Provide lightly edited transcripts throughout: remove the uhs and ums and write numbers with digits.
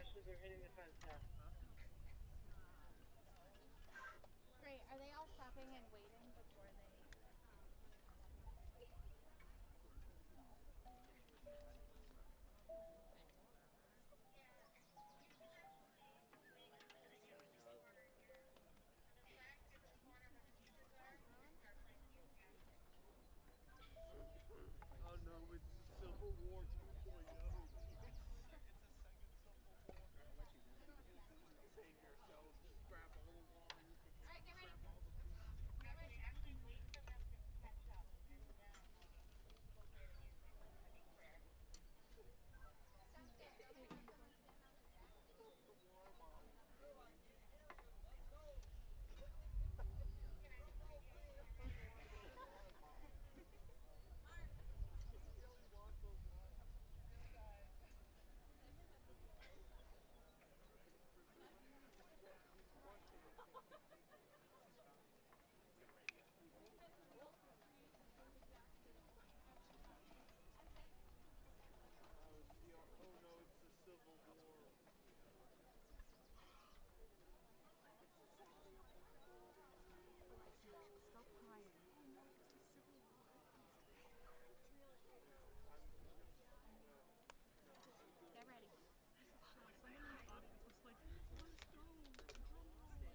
Ashes are hitting the fence now. Great. Are they all stopping and waiting before they... Oh no, it's the Civil War 2.0. It's a second Civil War. Save yourselves, grab all the lines. Alright, get ready. Actually wait for them to catch up. Get ready.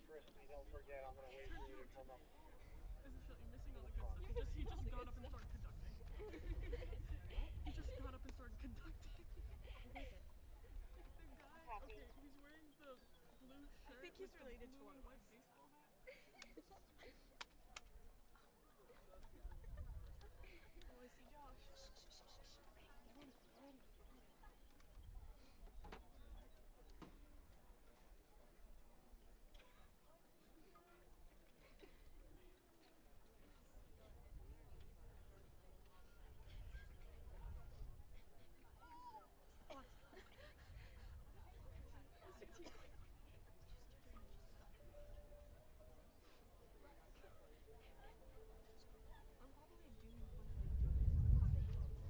Crispy, don't forget, I'm gonna wait for you to come up. This is you're missing all the good stuff. He just got up and started conducting. He just got up and started conducting. Who is it? The guy, okay, he's wearing the blue shirt. I think he's related to one of us. Baseball hat. Oh, I see Josh. Get ready. Get ready. I'm probably doing something.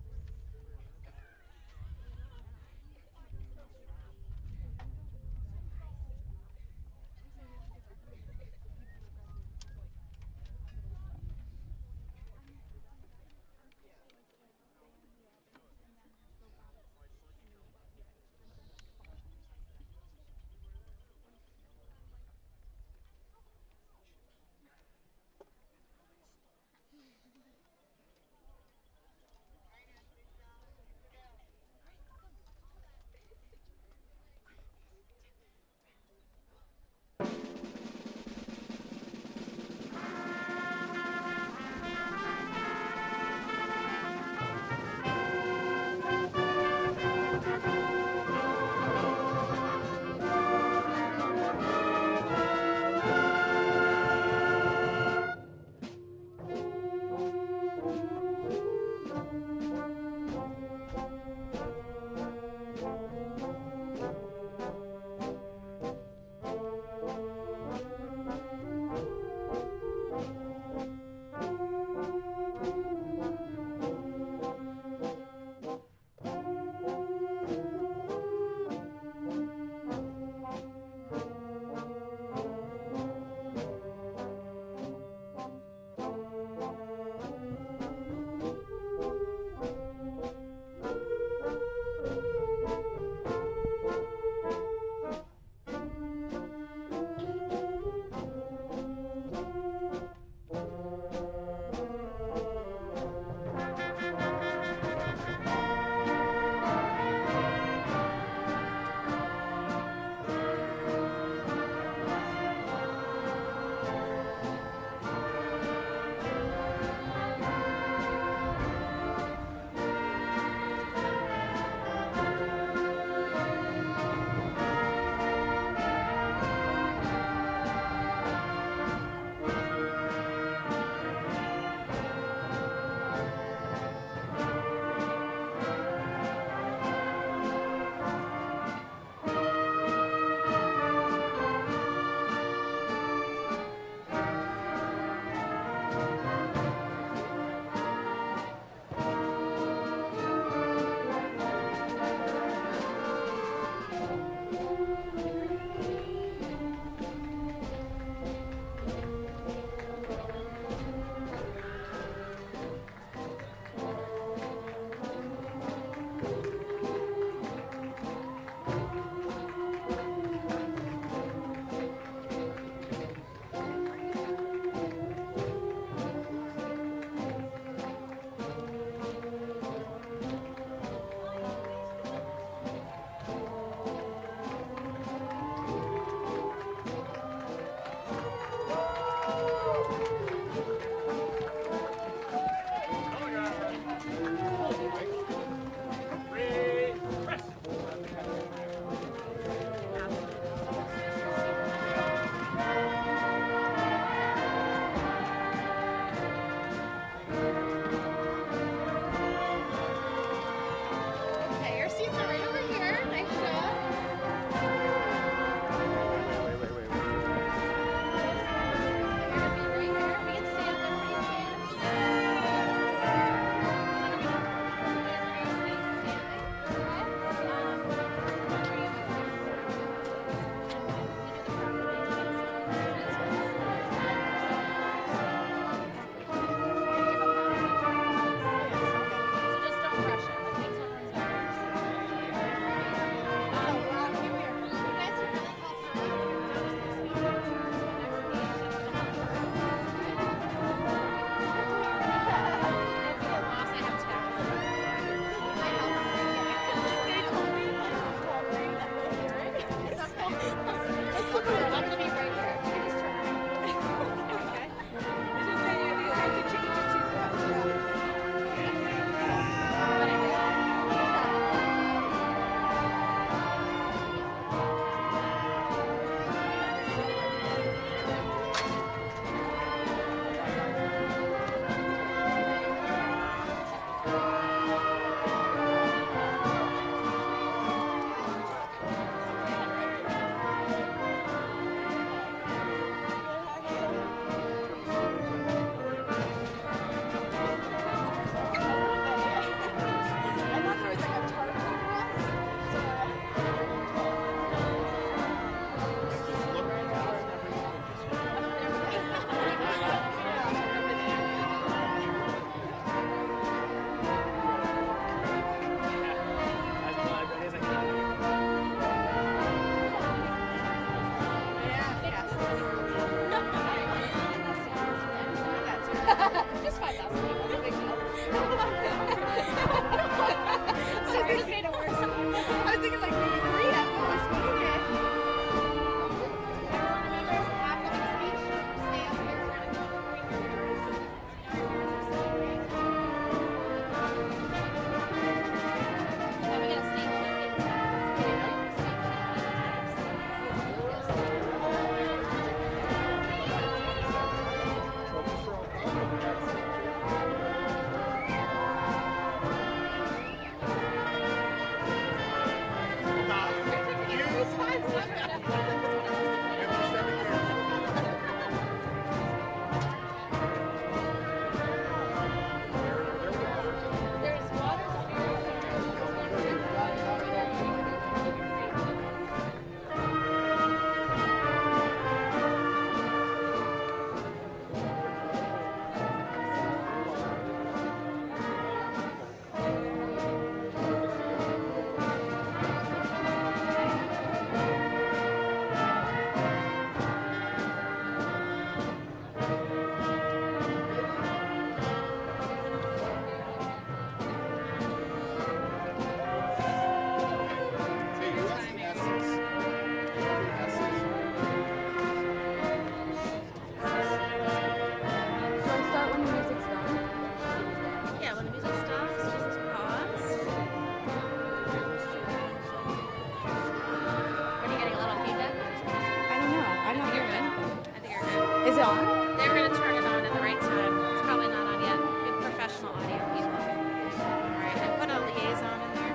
it on? They're going to turn it on at the right time. It's probably not on yet. We have professional audio people. All right, I put a liaison in there.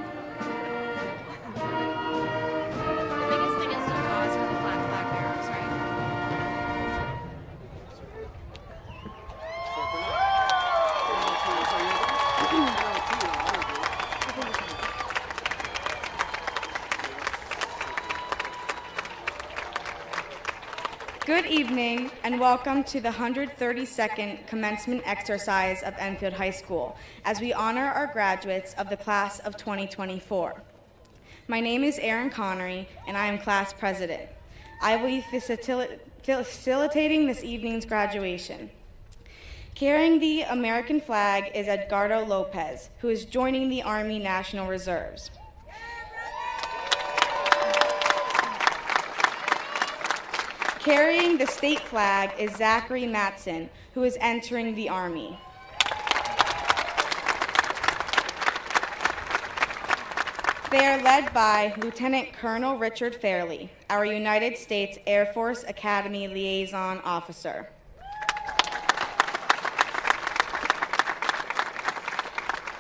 The biggest thing is no cause for the black flag bearers, right? Good evening and welcome to the 132nd commencement exercise of Enfield High School as we honor our graduates of the class of 2024. My name is Erin Connery and I am class president. I will be facilitating this evening's graduation. Carrying the American flag is Edgardo Lopez, who is joining the Army National Reserves. Carrying the state flag is Zachary Matson, who is entering the Army. They are led by Lieutenant Colonel Richard Fairley, our United States Air Force Academy Liaison Officer.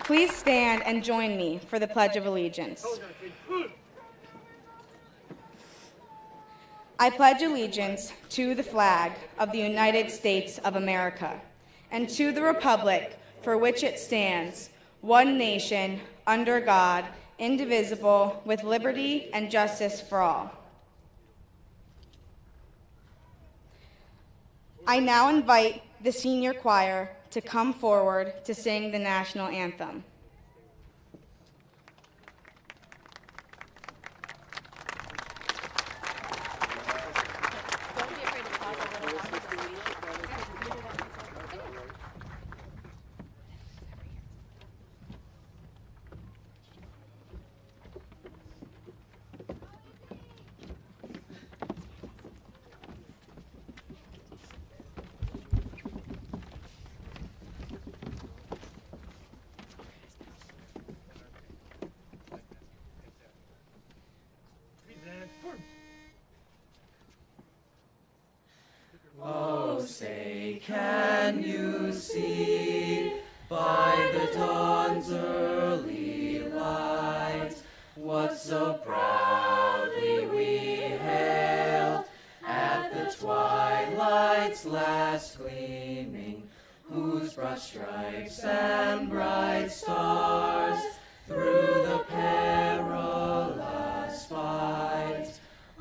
Please stand and join me for the Pledge of Allegiance. I pledge allegiance to the flag of the United States of America and to the republic for which it stands, one nation, under God, indivisible, with liberty and justice for all. I now invite the senior choir to come forward to sing the national anthem. Oh, say, can you see by the dawn's early light what so proudly we hailed at the twilight's last gleaming, whose broad stripes and bright stars through the perilous fight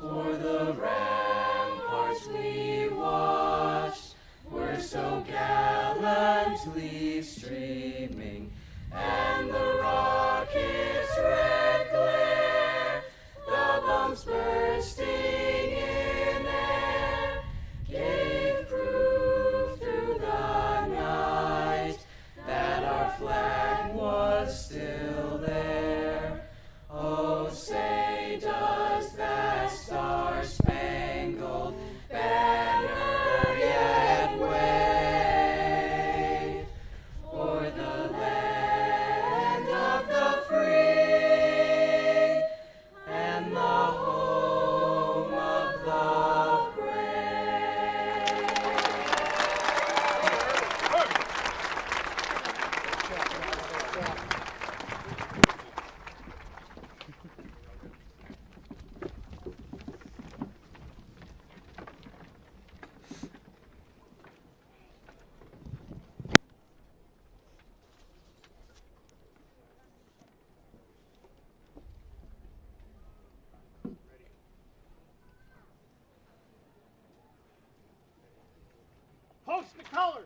o'er the ramparts we watched were so gallantly streaming, and the rocket's red glare, the bombs bursting in air, gave proof through the night that our flag was still there. Oh, say, does that star-spangled banner yet wave o'er the land of the free and the home of the brave? Post the colors.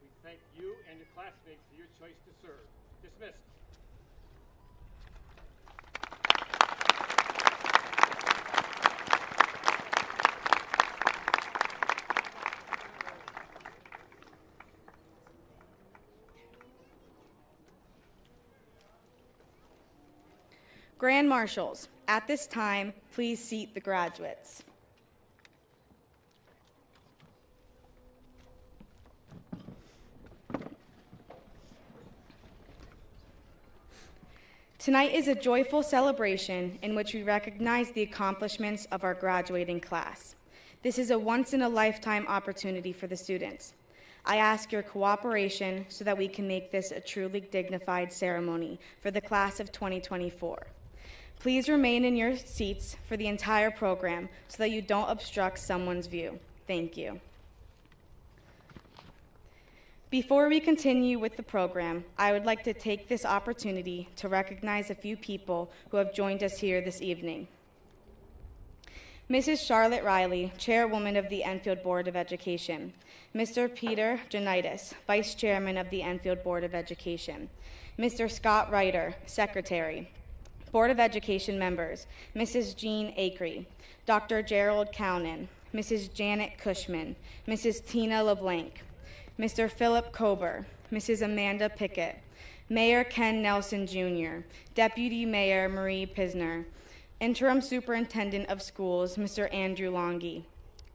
We thank you and your classmates for your choice to serve. Dismissed. Grand Marshals, at this time, please seat the graduates. Tonight is a joyful celebration in which we recognize the accomplishments of our graduating class. This is a once-in-a-lifetime opportunity for the students. I ask your cooperation so that we can make this a truly dignified ceremony for the class of 2024. Please remain in your seats for the entire program so that you don't obstruct someone's view. Thank you. Before we continue with the program, I would like to take this opportunity to recognize a few people who have joined us here this evening. Mrs. Charlotte Riley, Chairwoman of the Enfield Board of Education. Mr. Peter Janitis, Vice Chairman of the Enfield Board of Education. Mr. Scott Ryder, Secretary. Board of Education members, Mrs. Jean Acree, Dr. Gerald Cownan, Mrs. Janet Cushman, Mrs. Tina LeBlanc, Mr. Philip Kober, Mrs. Amanda Pickett, Mayor Ken Nelson Jr., Deputy Mayor Marie Pisner, Interim Superintendent of Schools, Mr. Andrew Longy,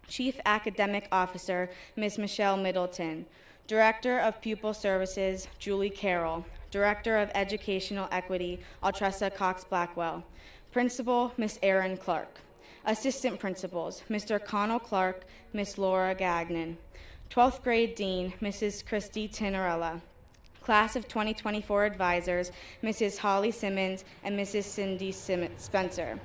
Chief Academic Officer, Ms. Michelle Middleton, Director of Pupil Services, Julie Carroll, Director of Educational Equity, Altressa Cox-Blackwell, Principal, Ms. Erin Clark, Assistant Principals, Mr. Connell Clark, Ms. Laura Gagnon, 12th grade Dean, Mrs. Christy Tinarella, Class of 2024 Advisors, Mrs. Holly Simmons and Mrs. Cindy Spencer,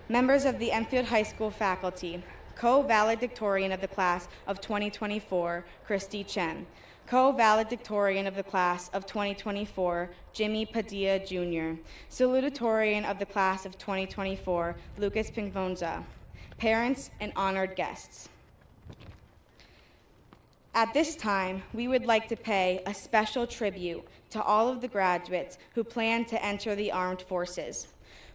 members of the Enfield High School faculty, co-valedictorian of the class of 2024, Christy Chen, co-valedictorian of the class of 2024, Jimmy Padilla Jr., salutatorian of the class of 2024, Lucas Pingvonza, parents and honored guests. At this time, we would like to pay a special tribute to all of the graduates who plan to enter the armed forces.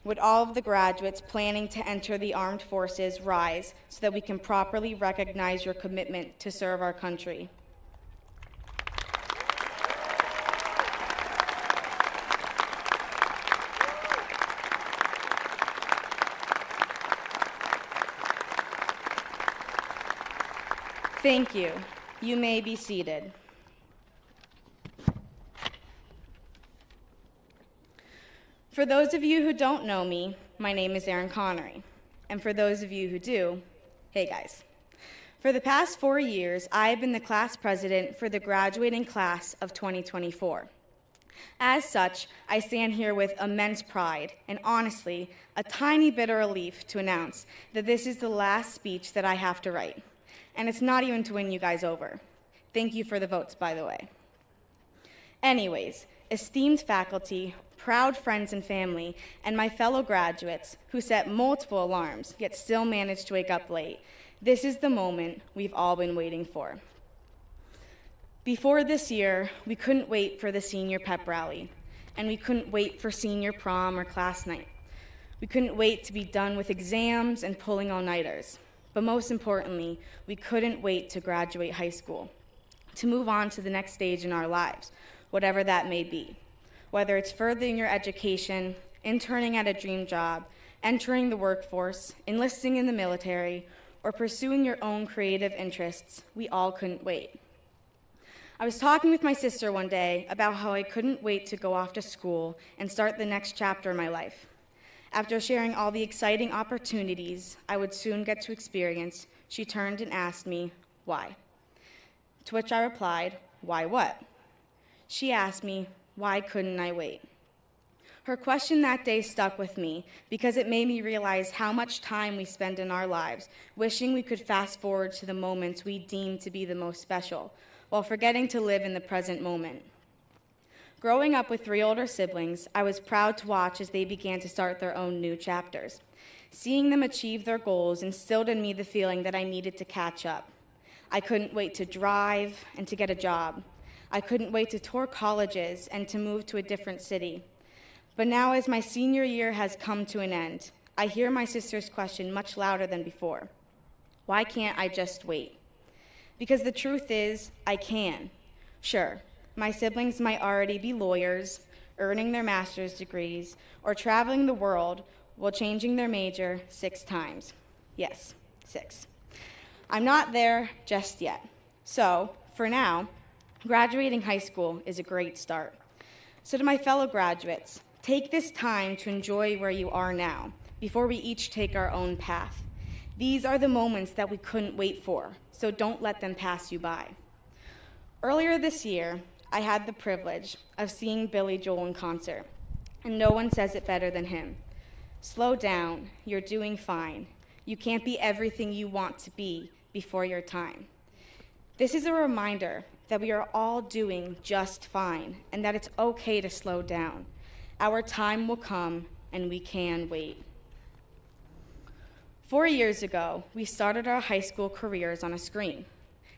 Would all of the graduates planning to enter the armed forces rise so that we can properly recognize your commitment to serve our country? Thank you. You may be seated. For those of you who don't know me, my name is Erin Connery. And for those of you who do, hey guys. For the past 4 years, I have been the class president for the graduating class of 2024. As such, I stand here with immense pride and honestly, a tiny bit of relief to announce that this is the last speech that I have to write. And it's not even to win you guys over. Thank you for the votes, by the way. Anyways, esteemed faculty, proud friends and family, and my fellow graduates who set multiple alarms yet still managed to wake up late, this is the moment we've all been waiting for. Before this year, we couldn't wait for the senior pep rally, and we couldn't wait for senior prom or class night. We couldn't wait to be done with exams and pulling all-nighters. But most importantly, we couldn't wait to graduate high school, to move on to the next stage in our lives, whatever that may be. Whether it's furthering your education, interning at a dream job, entering the workforce, enlisting in the military, or pursuing your own creative interests, we all couldn't wait. I was talking with my sister one day about how I couldn't wait to go off to school and start the next chapter in my life. After sharing all the exciting opportunities I would soon get to experience, she turned and asked me, why? To which I replied, why what? She asked me, why couldn't I wait? Her question that day stuck with me because it made me realize how much time we spend in our lives wishing we could fast forward to the moments we deem to be the most special, while forgetting to live in the present moment. Growing up with 3 older siblings, I was proud to watch as they began to start their own new chapters. Seeing them achieve their goals instilled in me the feeling that I needed to catch up. I couldn't wait to drive and to get a job. I couldn't wait to tour colleges and to move to a different city. But now, as my senior year has come to an end, I hear my sister's question much louder than before. Why can't I just wait? Because the truth is, I can. Sure. My siblings might already be lawyers, earning their master's degrees, or traveling the world while changing their major 6 times. Yes, 6. I'm not there just yet. So, for now, graduating high school is a great start. So to my fellow graduates, take this time to enjoy where you are now before we each take our own path. These are the moments that we couldn't wait for, so don't let them pass you by. Earlier this year, I had the privilege of seeing Billy Joel in concert, and no one says it better than him. Slow down, you're doing fine. You can't be everything you want to be before your time. This is a reminder that we are all doing just fine and that it's okay to slow down. Our time will come and we can wait. 4 years ago, we started our high school careers on a screen.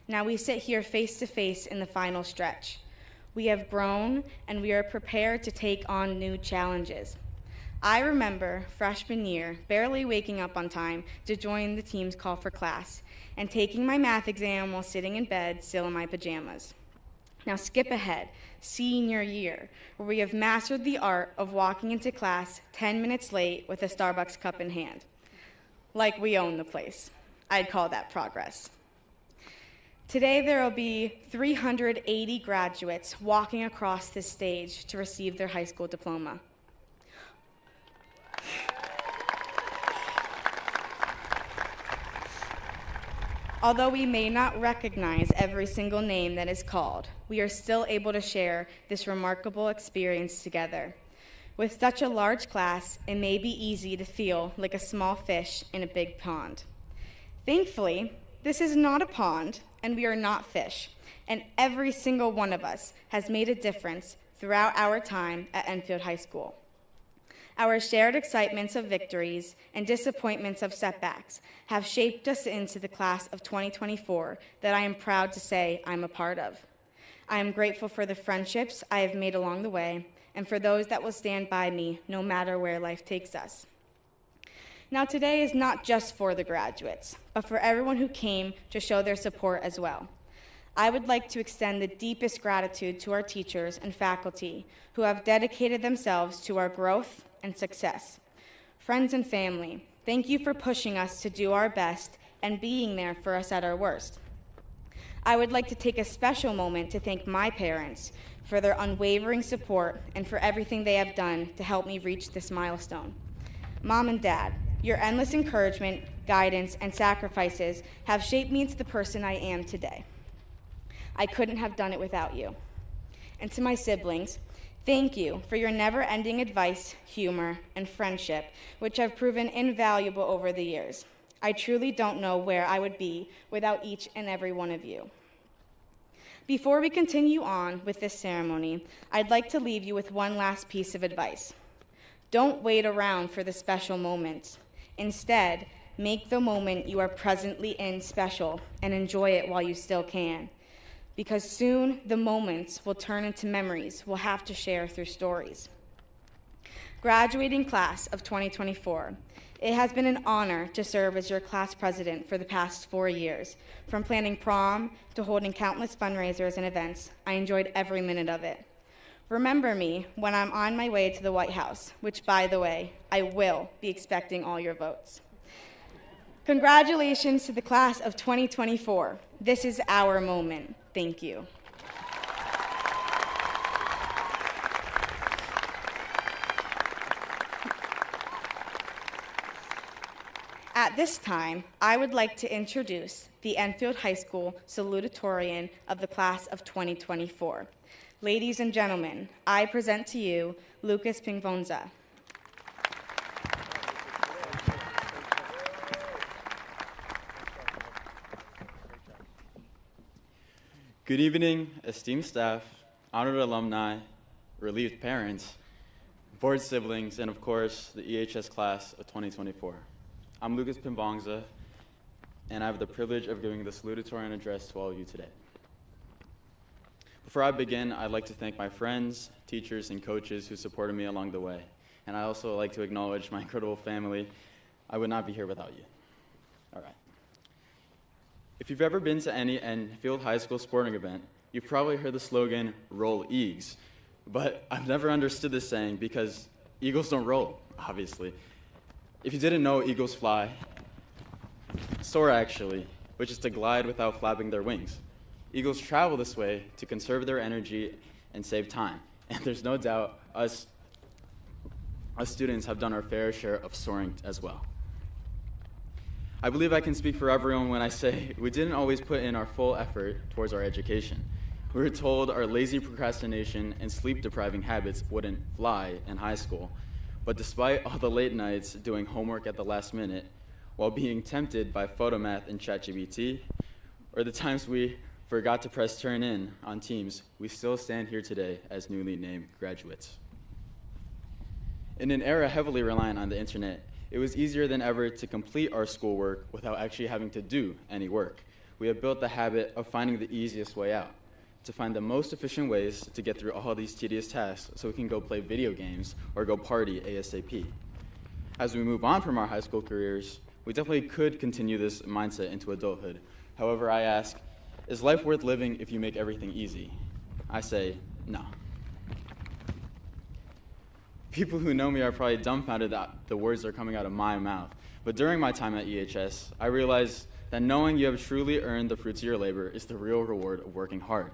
Now we sit here face to face in the final stretch. We have grown and we are prepared to take on new challenges. I remember freshman year barely waking up on time to join the team's call for class and taking my math exam while sitting in bed still in my pajamas. Now skip ahead, senior year, where we have mastered the art of walking into class 10 minutes late with a Starbucks cup in hand. Like we own the place. I'd call that progress. Today there will be 380 graduates walking across this stage to receive their high school diploma. Although we may not recognize every single name that is called, we are still able to share this remarkable experience together. With such a large class, it may be easy to feel like a small fish in a big pond. Thankfully, this is not a pond, and we are not fish, and every single one of us has made a difference throughout our time at Enfield High School. Our shared excitements of victories and disappointments of setbacks have shaped us into the class of 2024 that I am proud to say I'm a part of. I am grateful for the friendships I have made along the way and for those that will stand by me no matter where life takes us. Now today is not just for the graduates, but for everyone who came to show their support as well. I would like to extend the deepest gratitude to our teachers and faculty who have dedicated themselves to our growth and success. Friends and family, thank you for pushing us to do our best and being there for us at our worst. I would like to take a special moment to thank my parents for their unwavering support and for everything they have done to help me reach this milestone. Mom and Dad, your endless encouragement, guidance, and sacrifices have shaped me into the person I am today. I couldn't have done it without you. And to my siblings, thank you for your never-ending advice, humor, and friendship, which have proven invaluable over the years. I truly don't know where I would be without each and every one of you. Before we continue on with this ceremony, I'd like to leave you with one last piece of advice. Don't wait around for the special moments. Instead, make the moment you are presently in special and enjoy it while you still can. Because soon the moments will turn into memories we'll have to share through stories. Graduating class of 2024, it has been an honor to serve as your class president for the past 4 years. From planning prom to holding countless fundraisers and events, I enjoyed every minute of it. Remember me when I'm on my way to the White House, which, by the way, I will be expecting all your votes. Congratulations to the class of 2024. This is our moment. Thank you. At this time, I would like to introduce the Enfield High School salutatorian of the class of 2024. Ladies and gentlemen, I present to you Lucas Pingvonza. Good evening, esteemed staff, honored alumni, relieved parents, board siblings, and of course, the EHS class of 2024. I'm Lucas Pimbongza, and I have the privilege of giving the salutatorian address to all of you today. Before I begin, I'd like to thank my friends, teachers, and coaches who supported me along the way. And I also like to acknowledge my incredible family. I would not be here without you. All right. If you've ever been to any Enfield High School sporting event, you've probably heard the slogan, "Roll Eags," But I've never understood this saying because eagles don't roll, obviously. If you didn't know, eagles fly, soar actually, which is to glide without flapping their wings. Eagles travel this way to conserve their energy and save time. And there's no doubt us students have done our fair share of soaring as well. I believe I can speak for everyone when I say we didn't always put in our full effort towards our education. We were told our lazy procrastination and sleep-depriving habits wouldn't fly in high school. But despite all the late nights doing homework at the last minute, while being tempted by photomath and ChatGPT, or the times we forgot to press turn in on Teams, we still stand here today as newly named graduates. In an era heavily reliant on the internet, it was easier than ever to complete our schoolwork without actually having to do any work. We have built the habit of finding the easiest way out, to find the most efficient ways to get through all these tedious tasks so we can go play video games or go party ASAP. As we move on from our high school careers, we definitely could continue this mindset into adulthood. However, I ask, is life worth living if you make everything easy? I say, no. People who know me are probably dumbfounded that the words are coming out of my mouth. But during my time at EHS, I realized that knowing you have truly earned the fruits of your labor is the real reward of working hard.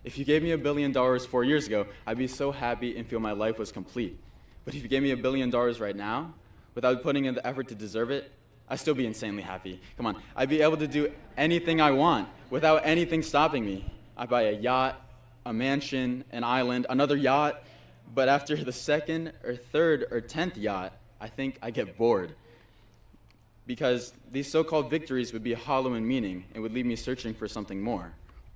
If you gave me $1 billion 4 years ago, I'd be so happy and feel my life was complete. But if you gave me $1 billion right now, without putting in the effort to deserve it, I'd still be insanely happy. Come on, I'd be able to do anything I want without anything stopping me. I'd buy a yacht, a mansion, an island, another yacht, but after the second or third or 10th yacht, I think I get bored. Because these so-called victories would be hollow in meaning and would leave me searching for something more.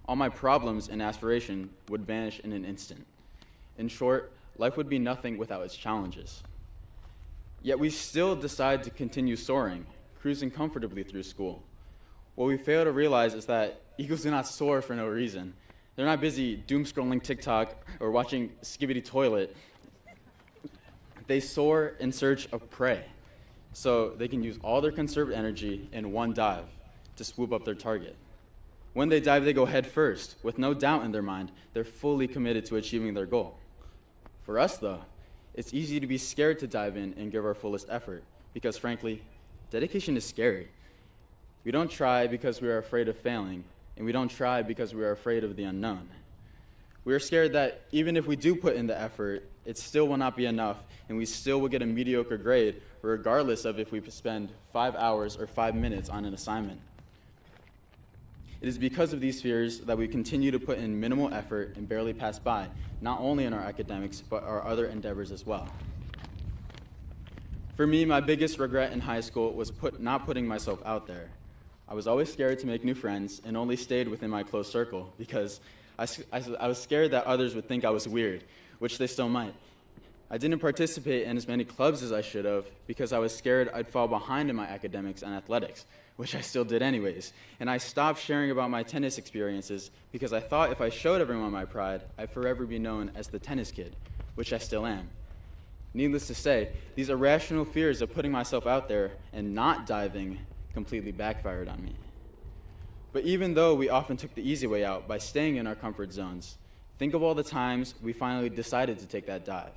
All my problems and aspiration would vanish in an instant. In short, life would be nothing without its challenges. Yet we still decide to continue soaring, cruising comfortably through school. What we fail to realize is that eagles do not soar for no reason. They're not busy doom-scrolling TikTok or watching Skibbity Toilet. They soar in search of prey, so they can use all their conserved energy in one dive to swoop up their target. When they dive, they go head first, with no doubt in their mind. They're fully committed to achieving their goal. For us, though, it's easy to be scared to dive in and give our fullest effort, because frankly, dedication is scary. We don't try because we are afraid of failing, and we don't try because we are afraid of the unknown. We are scared that even if we do put in the effort, it still will not be enough, and we still will get a mediocre grade, regardless of if we spend 5 hours or 5 minutes on an assignment. It is because of these fears that we continue to put in minimal effort and barely pass by, not only in our academics, but our other endeavors as well. For me, my biggest regret in high school was not putting myself out there. I was always scared to make new friends and only stayed within my close circle because I was scared that others would think I was weird, which they still might. I didn't participate in as many clubs as I should have because I was scared I'd fall behind in my academics and athletics, which I still did anyways. And I stopped sharing about my tennis experiences because I thought if I showed everyone my pride, I'd forever be known as the tennis kid, which I still am. Needless to say, these irrational fears of putting myself out there and not diving completely backfired on me. But even though we often took the easy way out by staying in our comfort zones, think of all the times we finally decided to take that dive.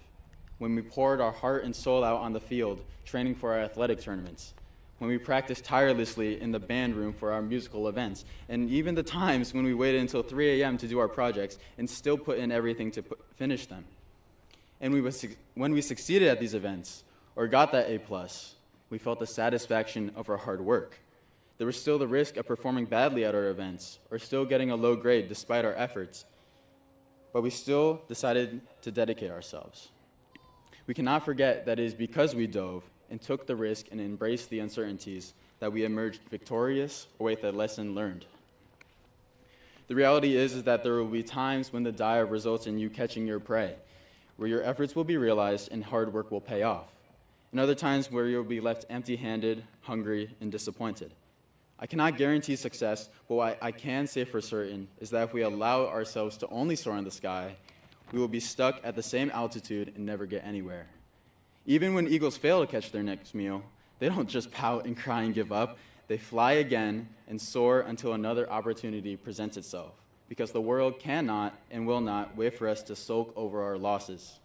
When we poured our heart and soul out on the field, training for our athletic tournaments. When we practiced tirelessly in the band room for our musical events. And even the times when we waited until 3 a.m. to do our projects and still put in everything to finish them. And when we succeeded at these events, or got that A+, we felt the satisfaction of our hard work. There was still the risk of performing badly at our events, or still getting a low grade despite our efforts. But we still decided to dedicate ourselves. We cannot forget that it is because we dove and took the risk and embraced the uncertainties that we emerged victorious or with a lesson learned. The reality is that there will be times when the dive results in you catching your prey, where your efforts will be realized and hard work will pay off, and other times where you'll be left empty-handed, hungry, and disappointed. I cannot guarantee success, but what I can say for certain is that if we allow ourselves to only soar in the sky, we will be stuck at the same altitude and never get anywhere. Even when eagles fail to catch their next meal, they don't just pout and cry and give up. They fly again and soar until another opportunity presents itself, because the world cannot and will not wait for us to sulk over our losses.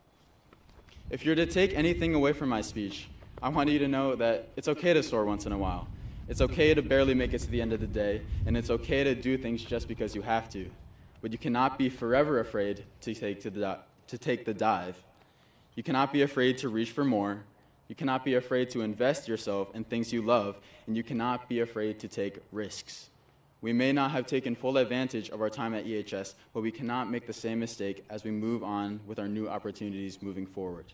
If you're to take anything away from my speech, I want you to know that it's okay to soar once in a while. It's okay to barely make it to the end of the day, and it's okay to do things just because you have to. But you cannot be forever afraid to take the dive. You cannot be afraid to reach for more. You cannot be afraid to invest yourself in things you love, and you cannot be afraid to take risks. We may not have taken full advantage of our time at EHS, but we cannot make the same mistake as we move on with our new opportunities moving forward.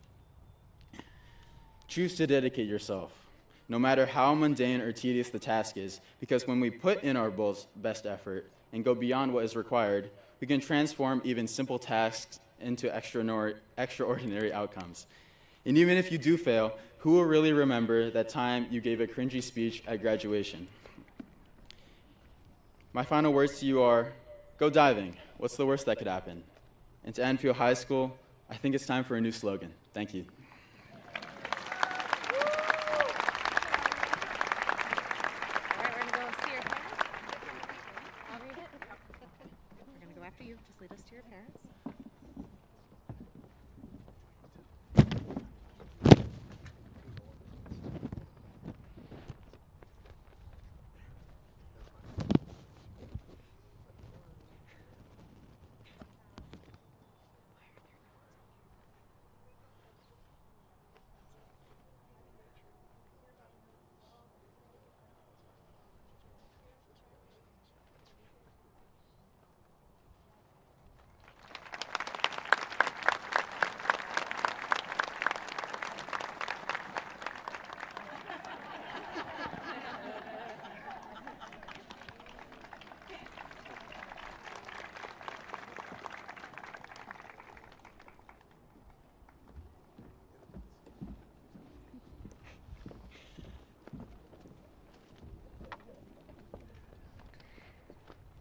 Choose to dedicate yourself, no matter how mundane or tedious the task is, because when we put in our best effort and go beyond what is required, we can transform even simple tasks into extraordinary outcomes. And even if you do fail, who will really remember that time you gave a cringy speech at graduation? My final words to you are, go diving. What's the worst that could happen? And to Enfield High School, I think it's time for a new slogan. Thank you. After you, just lead us to your parents.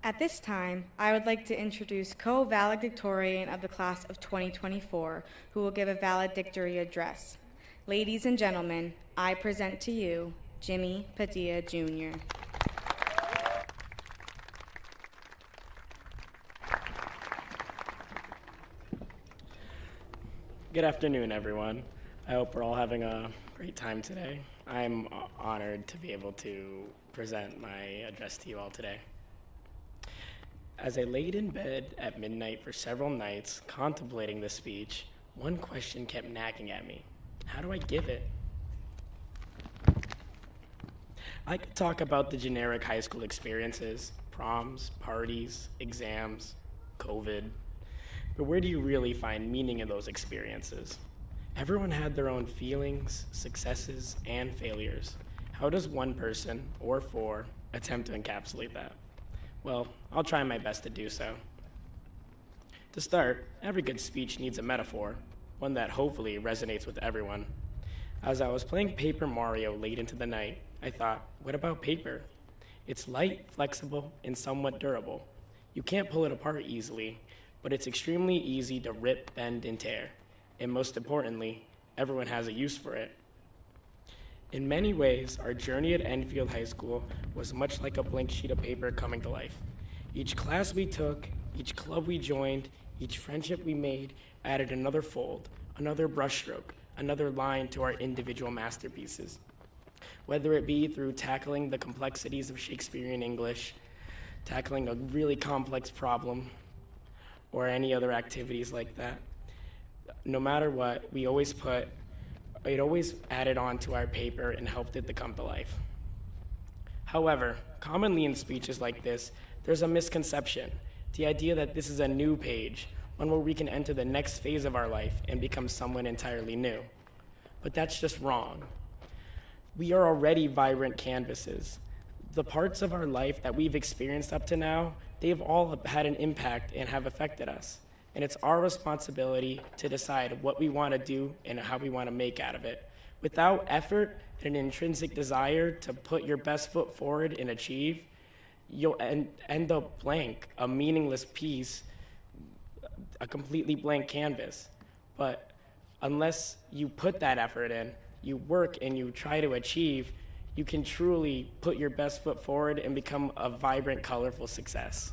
At this time, I would like to introduce co-valedictorian of the class of 2024, who will give a valedictory address. Ladies and gentlemen, I present to you Jimmy Padilla, Jr. Good afternoon, everyone. I hope we're all having a great time today. I'm honored to be able to present my address to you all today. As I laid in bed at midnight for several nights contemplating this speech, one question kept nagging at me. How do I give it? I could talk about the generic high school experiences, proms, parties, exams, COVID, but where do you really find meaning in those experiences? Everyone had their own feelings, successes, and failures. How does one person, or four, attempt to encapsulate that? Well, I'll try my best to do so. To start, every good speech needs a metaphor, one that hopefully resonates with everyone. As I was playing Paper Mario late into the night, I thought, what about paper? It's light, flexible, and somewhat durable. You can't pull it apart easily, but it's extremely easy to rip, bend, and tear. And most importantly, everyone has a use for it. In many ways, our journey at Enfield High School was much like a blank sheet of paper coming to life. Each class we took, each club we joined, each friendship we made added another fold, another brushstroke, another line to our individual masterpieces. Whether it be through tackling the complexities of Shakespearean English, tackling a really complex problem, or any other activities like that, no matter what, it always added on to our paper and helped it to come to life. However, commonly in speeches like this, there's a misconception, the idea that this is a new page, one where we can enter the next phase of our life and become someone entirely new. But that's just wrong. We are already vibrant canvases. The parts of our life that we've experienced up to now, they've all had an impact and have affected us. And it's our responsibility to decide what we want to do and how we want to make out of it. Without effort and an intrinsic desire to put your best foot forward and achieve, you'll end up blank, a meaningless piece, a completely blank canvas. But unless you put that effort in, you work and you try to achieve, you can truly put your best foot forward and become a vibrant, colorful success.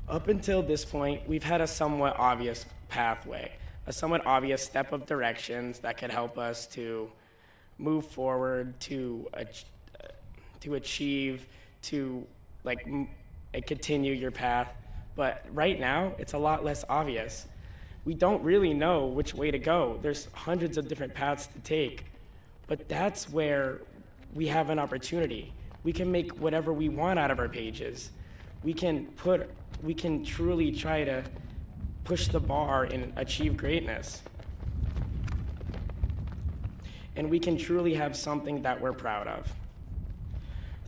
Up until this point, we've had a somewhat obvious pathway, a somewhat obvious step of directions that could help us to move forward, to achieve, to continue your path. But right now, it's a lot less obvious. We don't really know which way to go. There's hundreds of different paths to take, but that's where we have an opportunity. We can make whatever we want out of our pages. We can truly try to push the bar and achieve greatness. And we can truly have something that we're proud of.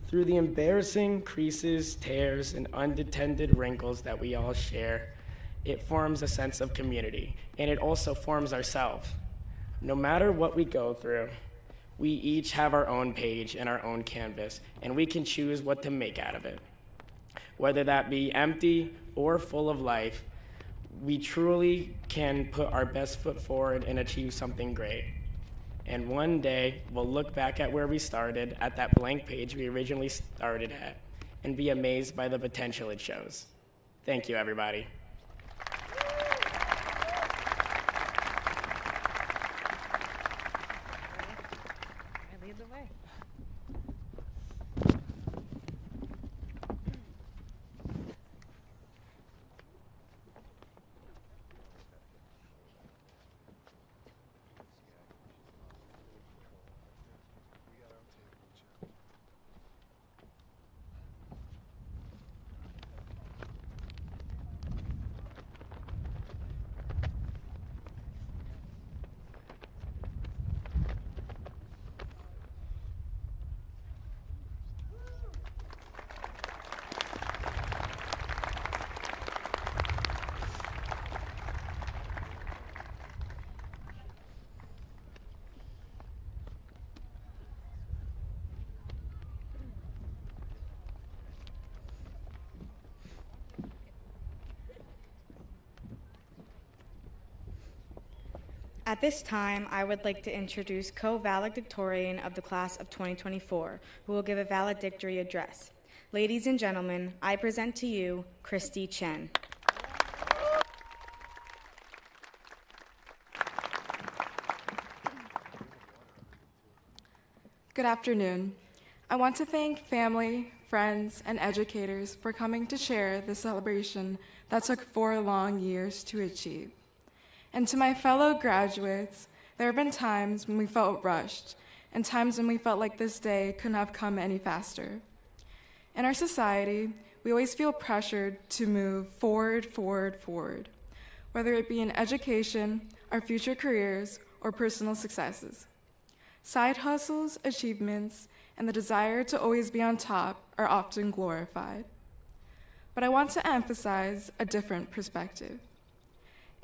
Through the embarrassing creases, tears, and unattended wrinkles that we all share, it forms a sense of community, and it also forms ourselves. No matter what we go through, we each have our own page and our own canvas, and we can choose what to make out of it. Whether that be empty or full of life, we truly can put our best foot forward and achieve something great. And one day, we'll look back at where we started, at that blank page we originally started at, and be amazed by the potential it shows. Thank you, everybody. I lead the way. At this time, I would like to introduce co-valedictorian of the class of 2024, who will give a valedictory address. Ladies and gentlemen, I present to you Christy Chen. Good afternoon. I want to thank family, friends, and educators for coming to share this celebration that took 4 long years to achieve. And to my fellow graduates, there have been times when we felt rushed and times when we felt like this day couldn't have come any faster. In our society, we always feel pressured to move forward, whether it be in education, our future careers, or personal successes. Side hustles, achievements, and the desire to always be on top are often glorified. But I want to emphasize a different perspective.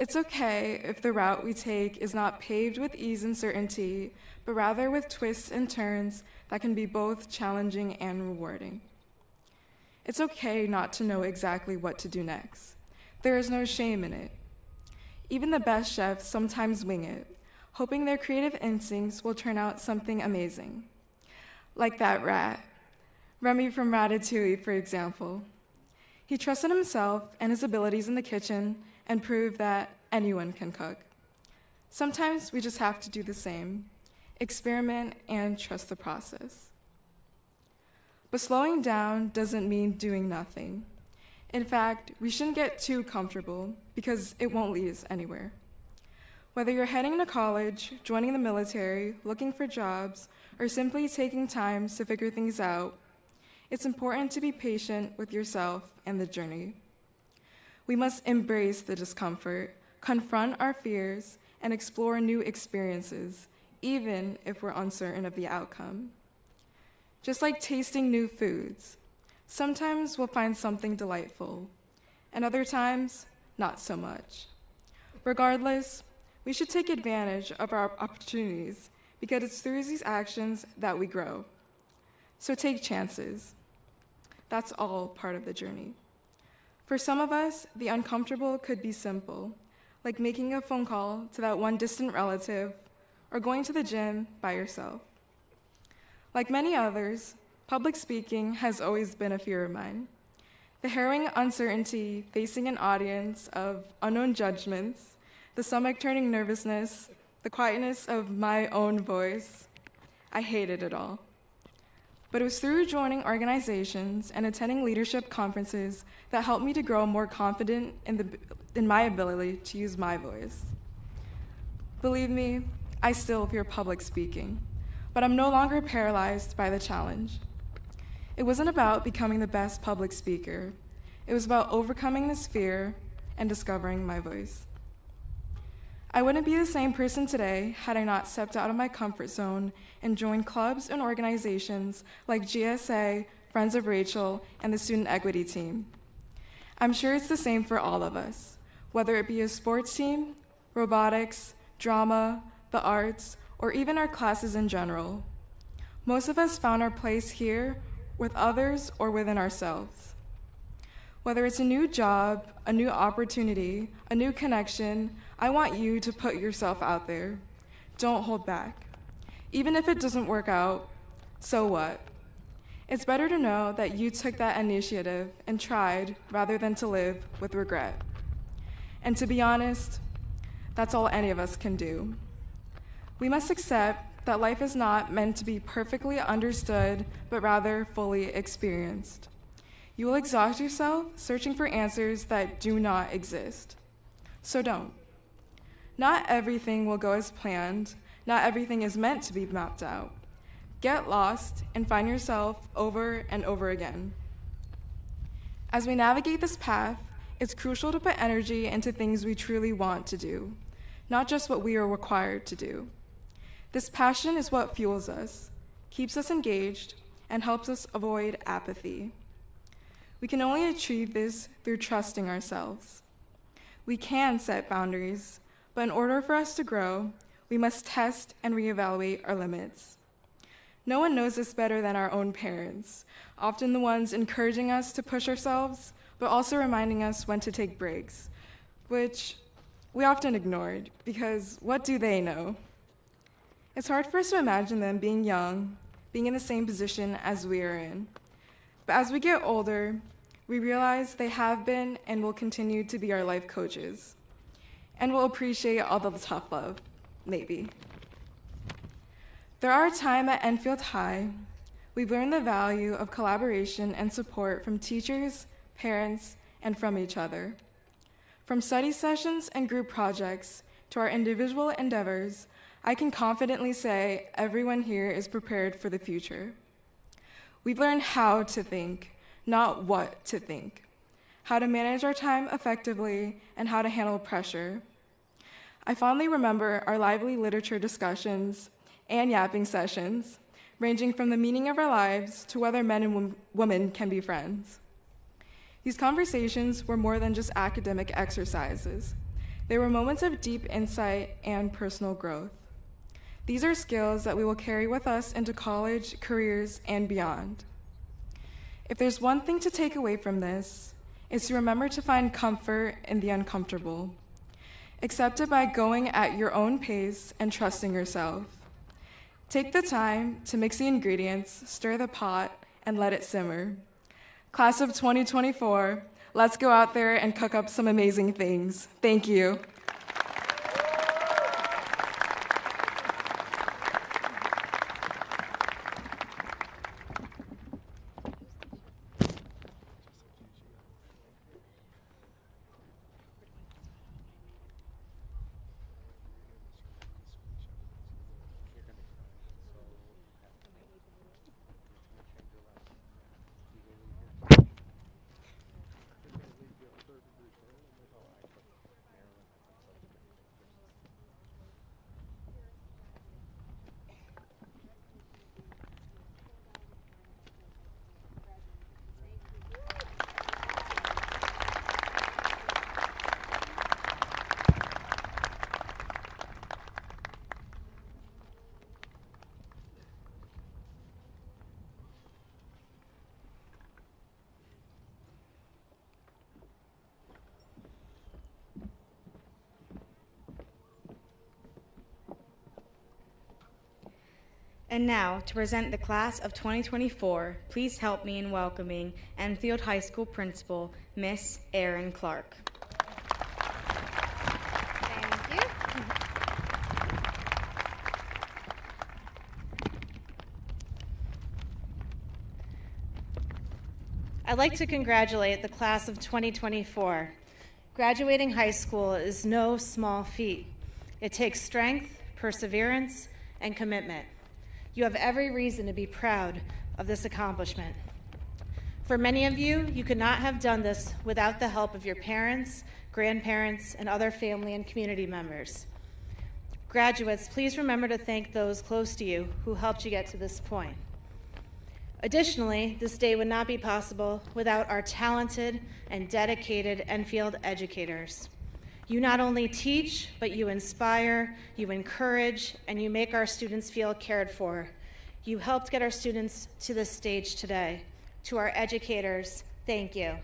It's okay if the route we take is not paved with ease and certainty, but rather with twists and turns that can be both challenging and rewarding. It's okay not to know exactly what to do next. There is no shame in it. Even the best chefs sometimes wing it, hoping their creative instincts will turn out something amazing. Like that rat, Remy from Ratatouille, for example. He trusted himself and his abilities in the kitchen and prove that anyone can cook. Sometimes we just have to do the same, experiment and trust the process. But slowing down doesn't mean doing nothing. In fact, we shouldn't get too comfortable because it won't lead us anywhere. Whether you're heading to college, joining the military, looking for jobs, or simply taking time to figure things out, it's important to be patient with yourself and the journey. We must embrace the discomfort, confront our fears, and explore new experiences, even if we're uncertain of the outcome. Just like tasting new foods, sometimes we'll find something delightful, and other times, not so much. Regardless, we should take advantage of our opportunities because it's through these actions that we grow. So take chances. That's all part of the journey. For some of us, the uncomfortable could be simple, like making a phone call to that one distant relative or going to the gym by yourself. Like many others, public speaking has always been a fear of mine. The harrowing uncertainty facing an audience of unknown judgments, the stomach-turning nervousness, the quietness of my own voice. I hated it all. But it was through joining organizations and attending leadership conferences that helped me to grow more confident in my ability to use my voice. Believe me, I still fear public speaking, but I'm no longer paralyzed by the challenge. It wasn't about becoming the best public speaker. It was about overcoming this fear and discovering my voice. I wouldn't be the same person today had I not stepped out of my comfort zone and joined clubs and organizations like GSA, Friends of Rachel, and the Student Equity Team. I'm sure it's the same for all of us, whether it be a sports team, robotics, drama, the arts, or even our classes in general. Most of us found our place here with others or within ourselves. Whether it's a new job, a new opportunity, a new connection, I want you to put yourself out there. Don't hold back. Even if it doesn't work out, so what? It's better to know that you took that initiative and tried rather than to live with regret. And to be honest, that's all any of us can do. We must accept that life is not meant to be perfectly understood, but rather fully experienced. You will exhaust yourself searching for answers that do not exist. So don't. Not everything will go as planned. Not everything is meant to be mapped out. Get lost and find yourself over and over again. As we navigate this path, it's crucial to put energy into things we truly want to do, not just what we are required to do. This passion is what fuels us, keeps us engaged, and helps us avoid apathy. We can only achieve this through trusting ourselves. We can set boundaries, but in order for us to grow, we must test and reevaluate our limits. No one knows this better than our own parents, often the ones encouraging us to push ourselves, but also reminding us when to take breaks, which we often ignored, because what do they know? It's hard for us to imagine them being young, being in the same position as we are in. But as we get older, we realize they have been and will continue to be our life coaches, and we'll appreciate all the tough love, maybe. Through our time at Enfield High, we've learned the value of collaboration and support from teachers, parents, and from each other. From study sessions and group projects to our individual endeavors, I can confidently say everyone here is prepared for the future. We've learned how to think, not what to think, how to manage our time effectively, and how to handle pressure. I fondly remember our lively literature discussions and yapping sessions, ranging from the meaning of our lives to whether men and women can be friends. These conversations were more than just academic exercises. They were moments of deep insight and personal growth. These are skills that we will carry with us into college, careers, and beyond. If there's one thing to take away from this, it's to remember to find comfort in the uncomfortable. Accept it by going at your own pace and trusting yourself. Take the time to mix the ingredients, stir the pot, and let it simmer. Class of 2024, let's go out there and cook up some amazing things. Thank you. And now, to present the class of 2024, please help me in welcoming Enfield High School Principal, Miss Erin Clark. Thank you. I'd like to congratulate the class of 2024. Graduating high school is no small feat. It takes strength, perseverance, and commitment. You have every reason to be proud of this accomplishment. For many of you, you could not have done this without the help of your parents, grandparents, and other family and community members. Graduates, please remember to thank those close to you who helped you get to this point. Additionally, this day would not be possible without our talented and dedicated Enfield educators. You not only teach, but you inspire, you encourage, and you make our students feel cared for. You helped get our students to this stage today. To our educators, thank you.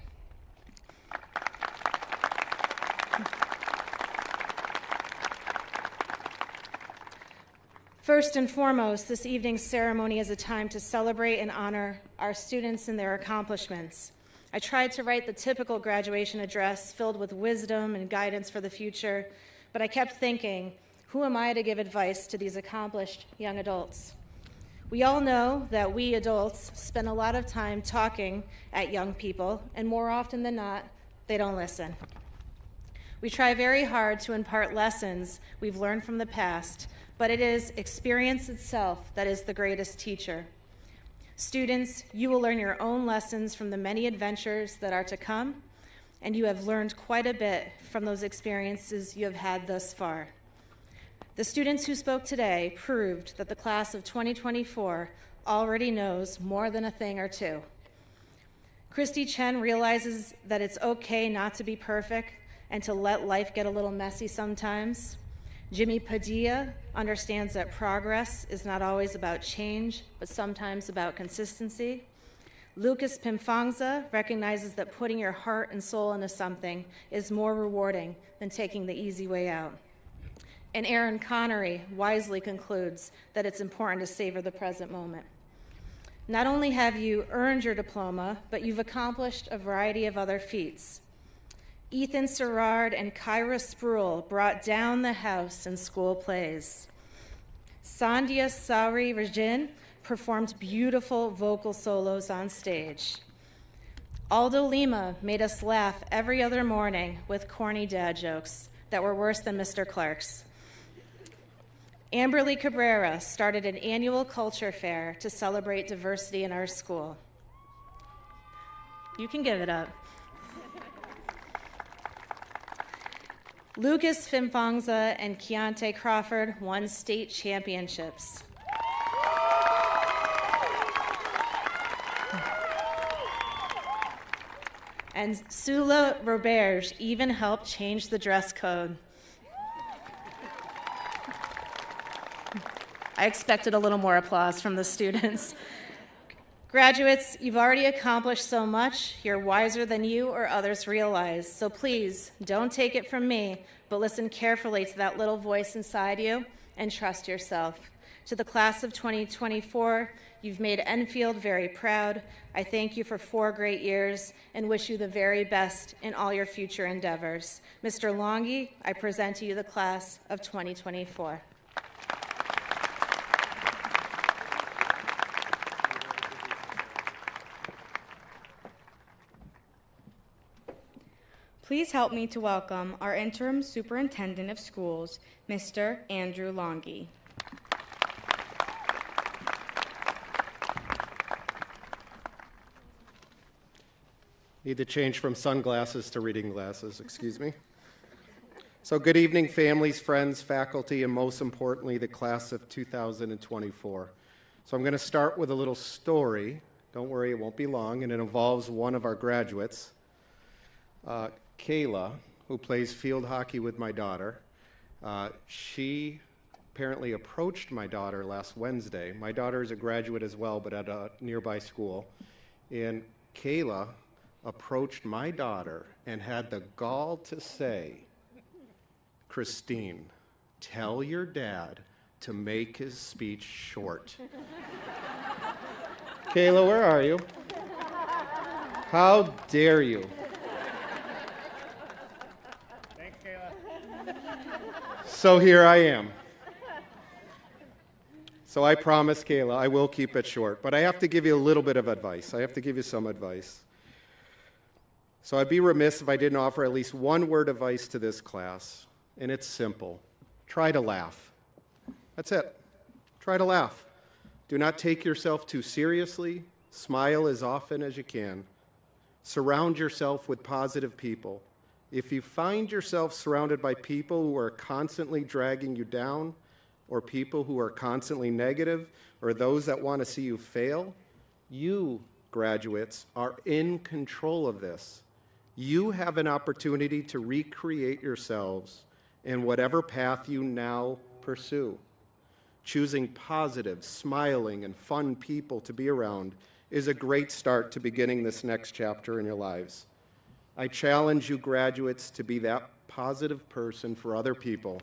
First and foremost, this evening's ceremony is a time to celebrate and honor our students and their accomplishments. I tried to write the typical graduation address filled with wisdom and guidance for the future, but I kept thinking, who am I to give advice to these accomplished young adults? We all know that we adults spend a lot of time talking at young people, and more often than not, they don't listen. We try very hard to impart lessons we've learned from the past, but it is experience itself that is the greatest teacher. Students, you will learn your own lessons from the many adventures that are to come, and you have learned quite a bit from those experiences you have had thus far. The students who spoke today proved that the class of 2024 already knows more than a thing or two. Christy Chen realizes that it's okay not to be perfect and to let life get a little messy sometimes. Jimmy Padilla understands that progress is not always about change, but sometimes about consistency. Lucas Pimfangza recognizes that putting your heart and soul into something is more rewarding than taking the easy way out. And Aaron Connery wisely concludes that it's important to savor the present moment. Not only have you earned your diploma, but you've accomplished a variety of other feats. Ethan Serrard and Kyra Spruill brought down the house in school plays. Sandhya Sauri Rajin performed beautiful vocal solos on stage. Aldo Lima made us laugh every other morning with corny dad jokes that were worse than Mr. Clark's. Amberly Cabrera started an annual culture fair to celebrate diversity in our school. You can give it up. Lucas Pimfangza and Keontae Crawford won state championships. And Sula Roberge even helped change the dress code. I expected a little more applause from the students. Graduates, you've already accomplished so much. You're wiser than you or others realize. So please, don't take it from me, but listen carefully to that little voice inside you and trust yourself. To the class of 2024, you've made Enfield very proud. I thank you for 4 great years and wish you the very best in all your future endeavors. Mr. Longi, I present to you the class of 2024. Please help me to welcome our interim superintendent of schools, Mr. Andrew Longi. Need to change from sunglasses to reading glasses, excuse me. So good evening, families, friends, faculty, and most importantly, the class of 2024. So I'm going to start with a little story. Don't worry, it won't be long, and it involves one of our graduates. Kayla, who plays field hockey with my daughter, she apparently approached my daughter last Wednesday. My daughter is a graduate as well, but at a nearby school. And Kayla approached my daughter and had the gall to say, "Christine, tell your dad to make his speech short. Kayla, where are you? How dare you? Thanks, Kayla. So here I am. So I promise, Kayla, I will keep it short, but I have to give you a little bit of advice. I have to give you some advice. So I'd be remiss if I didn't offer at least one word of advice to this class, and it's simple. Try to laugh. That's it. Try to laugh. Do not take yourself too seriously. Smile as often as you can. Surround yourself with positive people. If you find yourself surrounded by people who are constantly dragging you down, or people who are constantly negative, or those that want to see you fail, you, graduates, are in control of this. You have an opportunity to recreate yourselves in whatever path you now pursue. Choosing positive, smiling, and fun people to be around is a great start to beginning this next chapter in your lives. I challenge you, graduates, to be that positive person for other people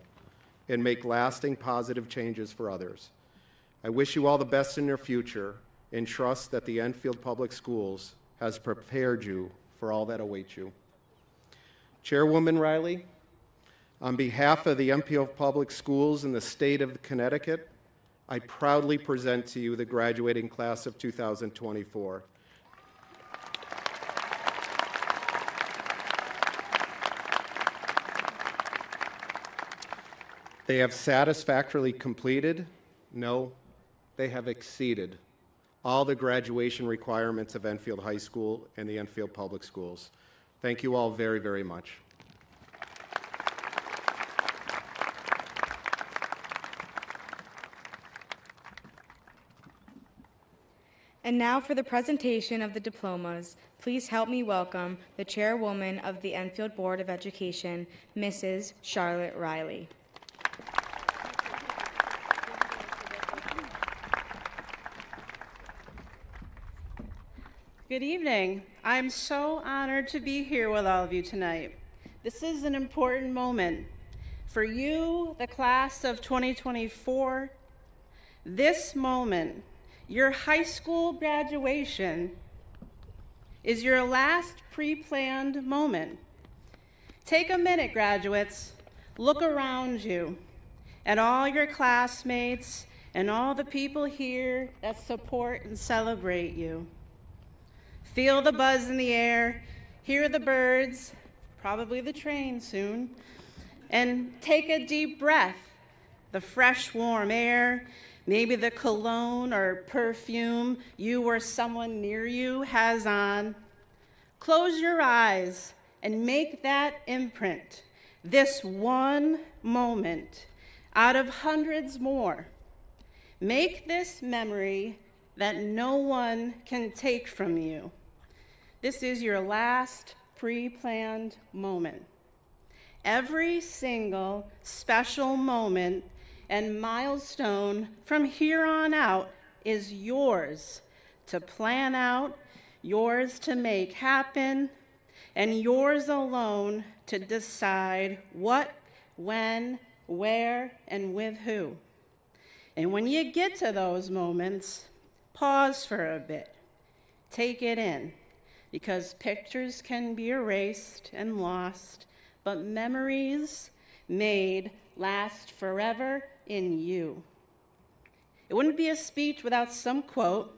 and make lasting positive changes for others. I wish you all the best in your future and trust that the Enfield Public Schools has prepared you for all that awaits you. Chairwoman Riley, on behalf of the Enfield Public Schools in the state of Connecticut, I proudly present to you the graduating class of 2024. They have satisfactorily completed, no, they have exceeded all the graduation requirements of Enfield High School and the Enfield Public Schools. Thank you all very, very much. And now for the presentation of the diplomas, please help me welcome the chairwoman of the Enfield Board of Education, Mrs. Charlotte Riley. Good evening. I'm so honored to be here with all of you tonight. This is an important moment. For you, the class of 2024, this moment, your high school graduation, is your last pre-planned moment. Take a minute, graduates. Look around you at all your classmates and all the people here that support and celebrate you. Feel the buzz in the air, hear the birds, probably the train soon, and take a deep breath. The fresh, warm air, maybe the cologne or perfume you or someone near you has on. Close your eyes and make that imprint, this one moment out of hundreds more. Make this memory that no one can take from you. This is your last pre-planned moment. Every single special moment and milestone from here on out is yours to plan out, yours to make happen, and yours alone to decide what, when, where, and with who. And when you get to those moments, pause for a bit. Take it in, because pictures can be erased and lost, but memories made last forever in you. It wouldn't be a speech without some quote,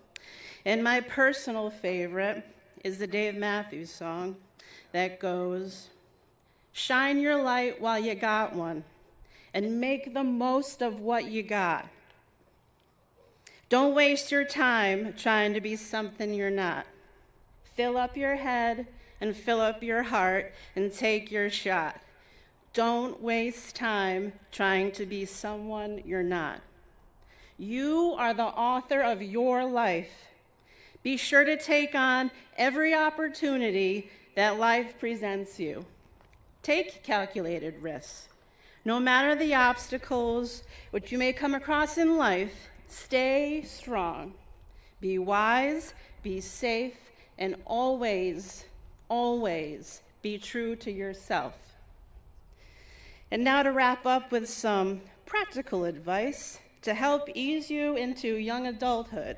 and my personal favorite is the Dave Matthews song that goes, "Shine your light while you got one, and make the most of what you got. Don't waste your time trying to be something you're not. Fill up your head and fill up your heart and take your shot. Don't waste time trying to be someone you're not. You are the author of your life. Be sure to take on every opportunity that life presents you. Take calculated risks. No matter the obstacles which you may come across in life, stay strong. Be wise, be safe, and always, always be true to yourself." And now to wrap up with some practical advice, to help ease you into young adulthood.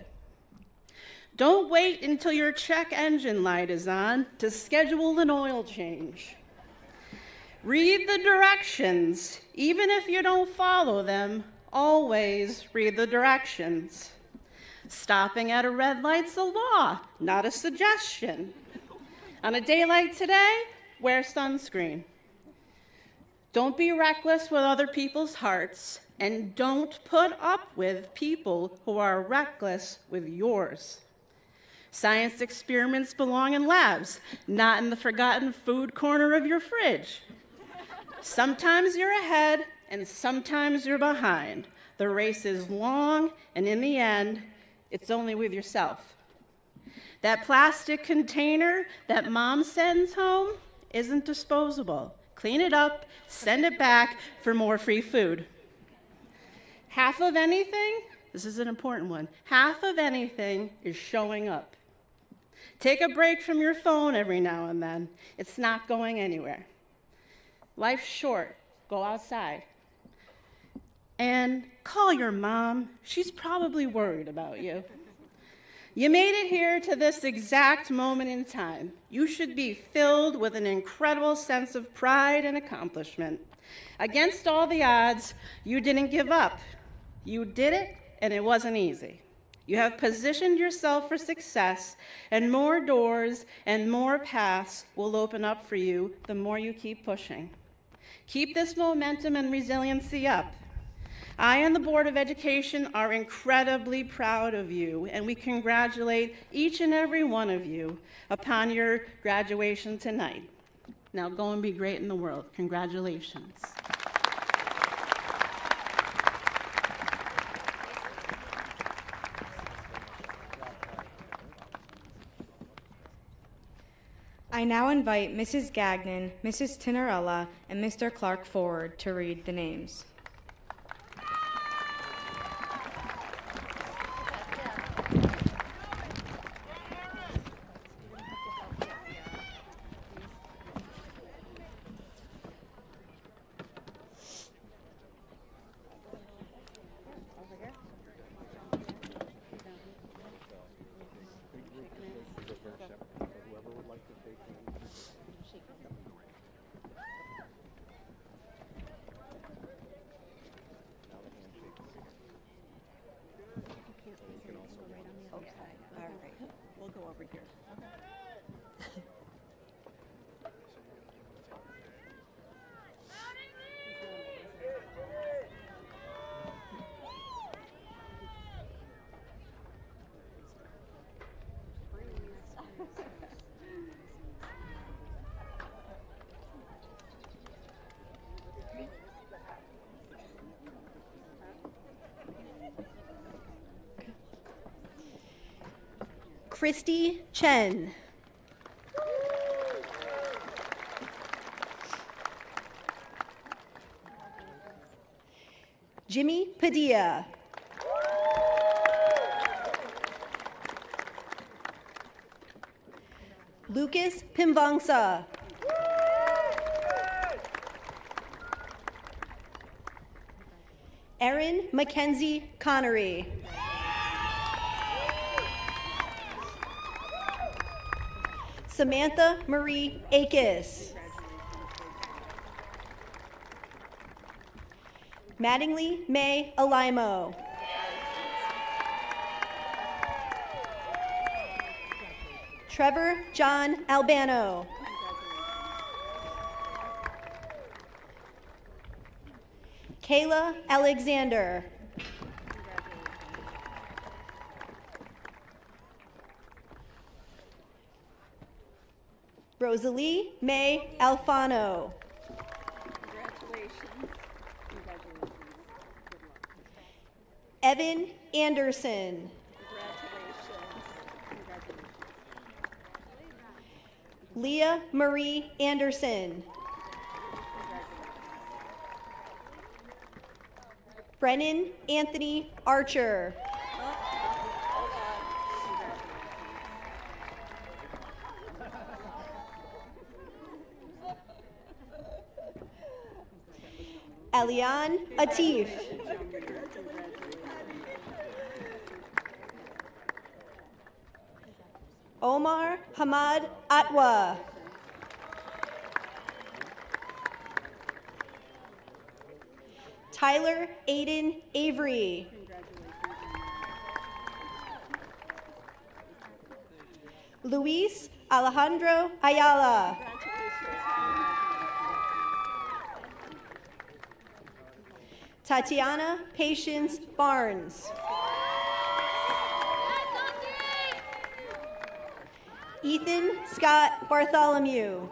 Don't wait until your check engine light is on to schedule an oil change. Read the directions. Even if you don't follow them, always read the directions. Stopping at a red light's a law, not a suggestion. On a day like today, wear sunscreen. Don't be reckless with other people's hearts, and don't put up with people who are reckless with yours. Science experiments belong in labs, not in the forgotten food corner of your fridge. Sometimes you're ahead, and sometimes you're behind. The race is long, and in the end, it's only with yourself. That plastic container that mom sends home isn't disposable. Clean it up, send it back for more free food. Half of anything, this is an important one, half of anything is showing up. Take a break from your phone every now and then. It's not going anywhere. Life's short. Go outside. And call your mom. She's probably worried about you. You made it here to this exact moment in time. You should be filled with an incredible sense of pride and accomplishment. Against all the odds, you didn't give up. You did it, and it wasn't easy. You have positioned yourself for success, and more doors and more paths will open up for you the more you keep pushing. Keep this momentum and resiliency up. I and the Board of Education are incredibly proud of you, and we congratulate each and every one of you upon your graduation tonight. Now go and be great in the world. Congratulations. I now invite Mrs. Gagnon, Mrs. Tinarella, and Mr. Clark forward to read the names. Christy Chen. Jimmy Padilla. Lucas Pimbangsa. Erin Mackenzie Connery. Samantha Marie Akis. Mattingly May Alimo. Trevor John Albano. Kayla Alexander. Rosalie May Alfano. Congratulations. Congratulations. Evan Anderson. Congratulations. Leah Marie Anderson. Brennan Anthony Archer. Elian Atif. Omar Hamad Atwa. Tyler Aiden Avery. Luis Alejandro Ayala. Tatiana Patience Barnes. Ethan Scott Bartholomew.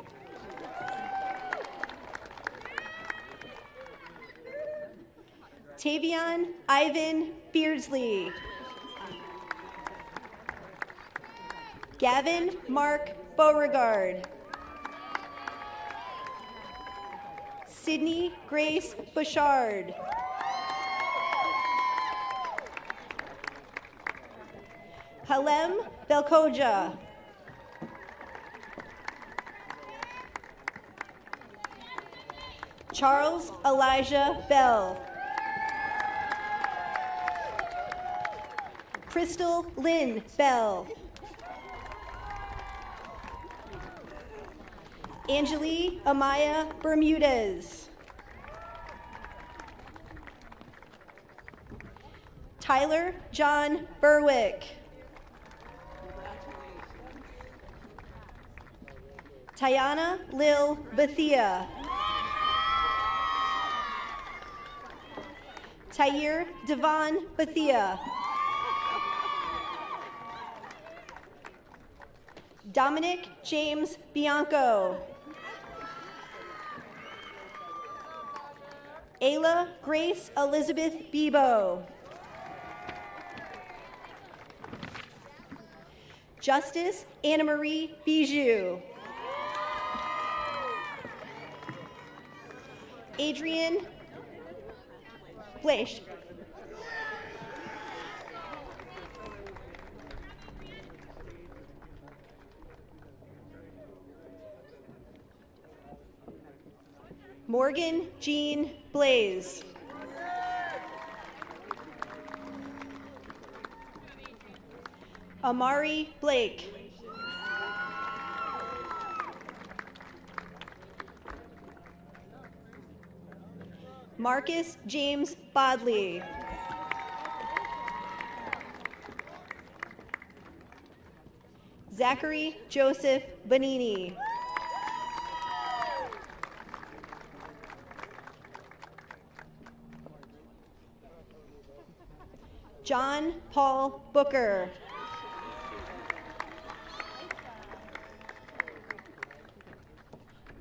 Tavion Ivan Beardsley. Gavin Mark Beauregard. Sydney Grace Bouchard. Halem Belkoja. Charles Elijah Bell. Crystal Lynn Bell. Angeli Amaya Bermudez. Tyler John Berwick. Tiana Lil Bethia. Tyir Devon Bethia. Dominic James Bianco. Ayla Grace Elizabeth Bebo. Justice Anna Marie Bijou. Adrian Blaish. Morgan Jean Blaze. Amari Blake. Marcus James Bodley. Zachary Joseph Bonini. John Paul Booker.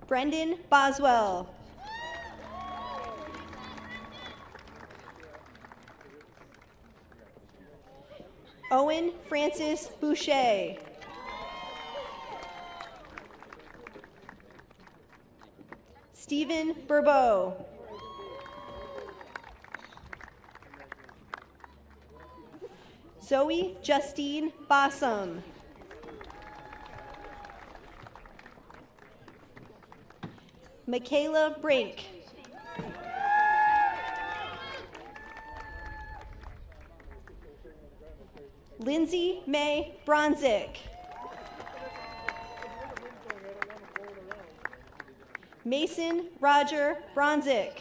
Brendan Boswell. Owen Francis Boucher. Stephen Burbeau. Zoe Justine Bossum. Michaela Brink. Lindsay May Bronzik. Mason Roger Bronzik.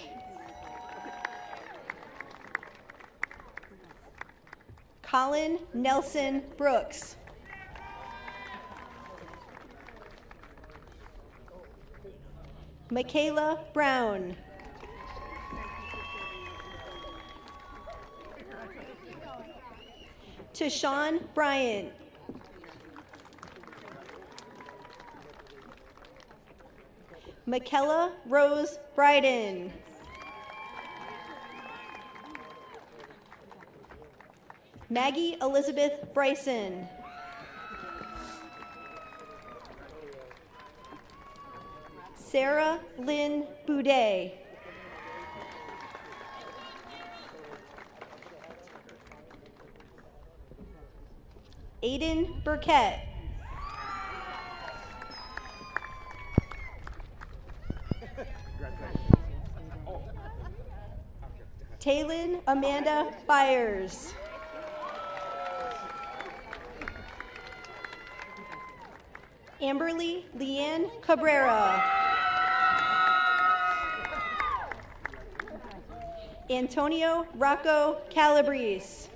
Colin Nelson Brooks. Michaela Brown. Tashawn Bryant. Michaela Rose Bryden. Maggie Elizabeth Bryson. Sarah Lynn Boudet. Aiden Burkett. Taylin Amanda Byers. Amberly Leanne Cabrera. Antonio Rocco Calabrese.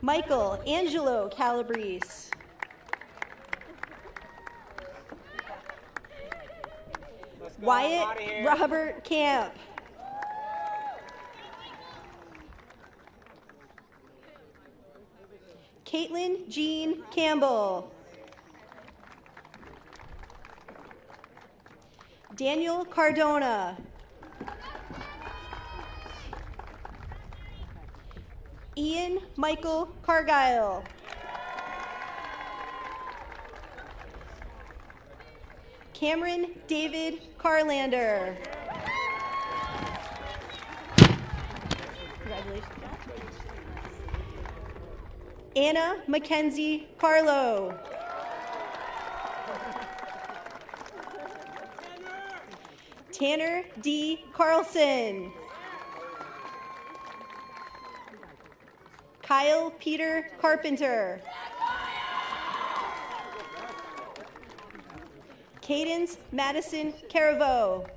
Michael Angelo Calabrese. Wyatt Robert Camp. Caitlin Jean Campbell. Daniel Cardona. Ian Michael Cargile. Cameron David Carlander. Congratulations. Anna Mackenzie Carlo. Tanner D. Carlson. Kyle Peter Carpenter. Cadence Madison Caraveau.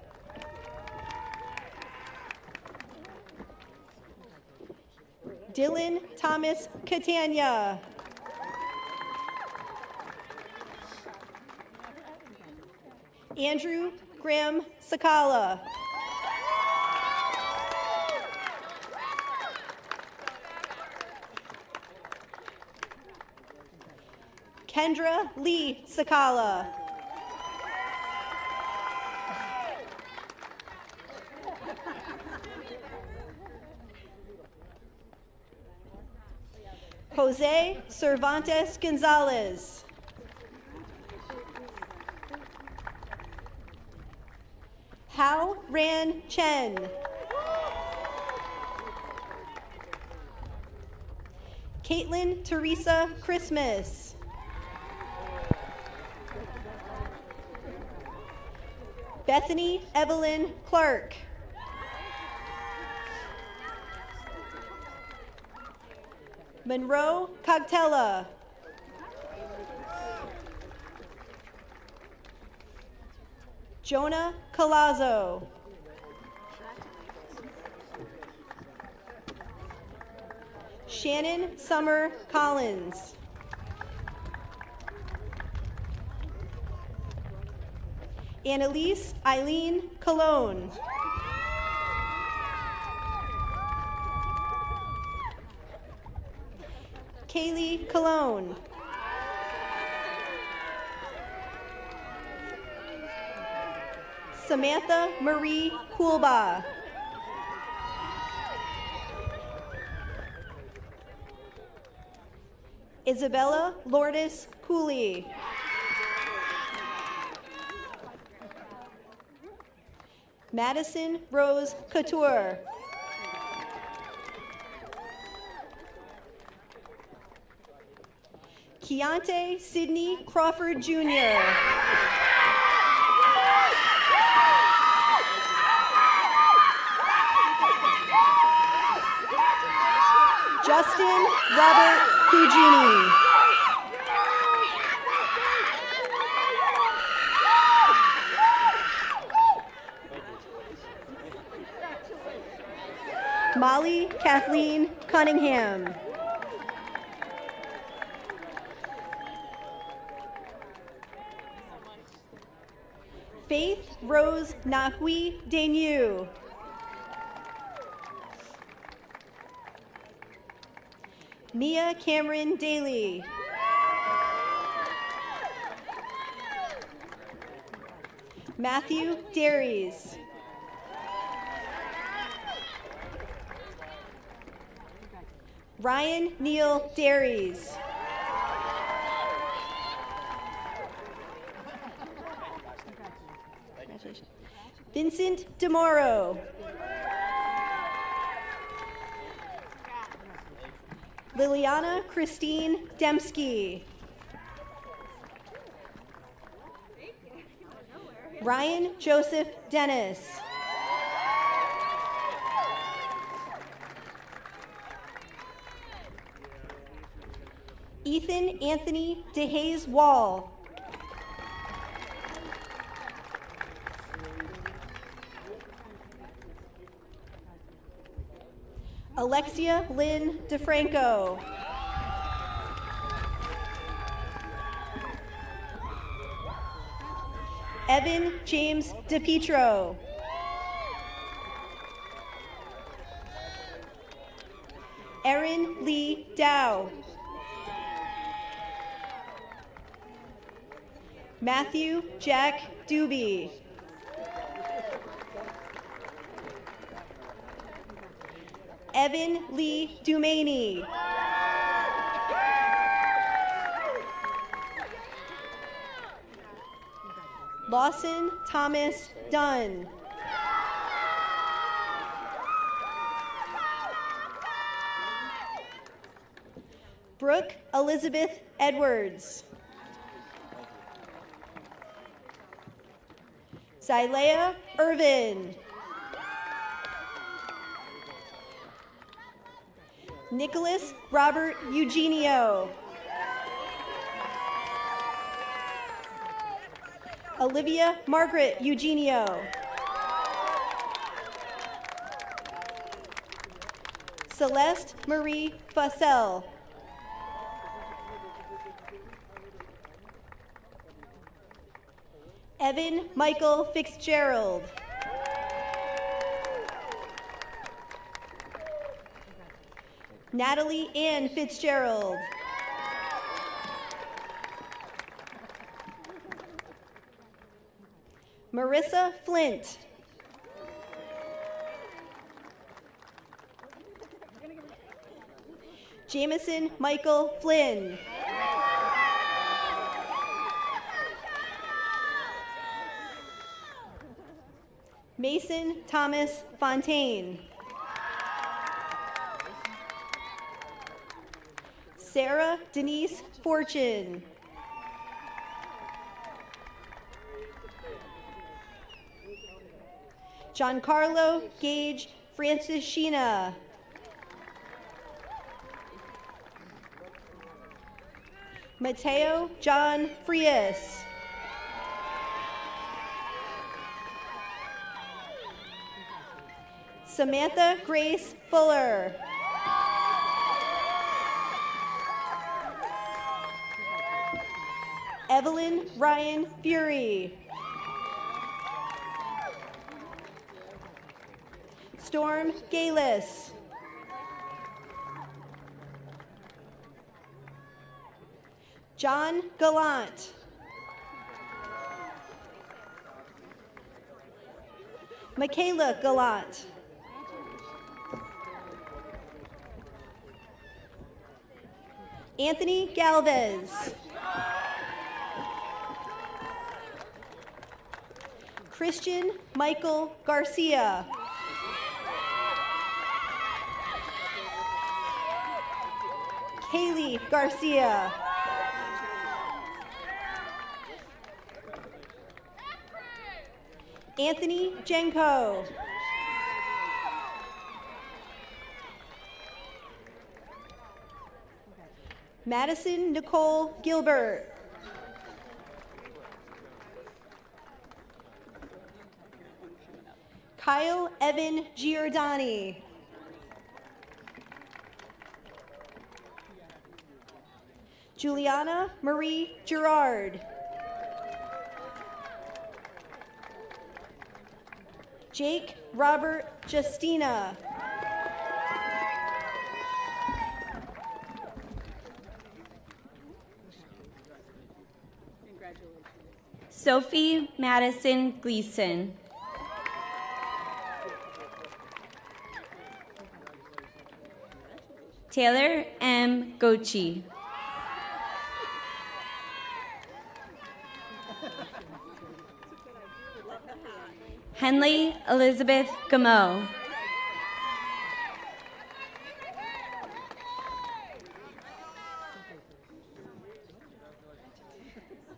Dylan Thomas Catania. Andrew Graham Sakala. Kendra Lee Sakala. Jose Cervantes Gonzalez. Hao Ran Chen. Caitlin Teresa Christmas. Bethany Evelyn Clark. Monroe Cogtella. Jonah Colazzo. Shannon Summer Collins. Annalise Eileen Cologne. Kaylee Cologne. Samantha Marie Coolbaugh. Isabella Lourdes Cooley. Madison Rose Couture. Keontae Sidney Crawford Jr. Justin Robert Cugini. Molly Kathleen Cunningham. Faith Rose Nahui Dainu. Mia Cameron Daly. Matthew Dairies. Ryan Neal Dairies. Vincent DeMoro. Liliana Christine Dembski. Ryan Joseph Dennis. Ethan Anthony DeHaze Wall. Alexia Lynn DeFranco. Evan James DePietro. Erin Lee Dow. Matthew Jack Doobie. Evan Lee Dumaney. Lawson Thomas Dunn. Brooke Elizabeth Edwards. Zylea Irvin. Nicholas Robert Eugenio. Olivia Margaret Eugenio. Celeste Marie Fussell. Evan Michael Fitzgerald. Natalie Ann Fitzgerald. Marissa Flint. Jameson Michael Flynn. Mason Thomas Fontaine. Sarah Denise Fortune. Giancarlo Gage Francis Sheena. Mateo John Frias. Samantha Grace Fuller. Evelyn Ryan Fury. Storm Galis. John Gallant. Michaela Gallant. Anthony Galvez. Christian Michael Garcia. Kaylee Garcia. Anthony Jenko. Madison Nicole Gilbert. Kyle Evan Giordani. Juliana Marie Gerard. Jake Robert Justina. Sophie Madison Gleason. Taylor M. Gochi. Henley Elizabeth Gameau.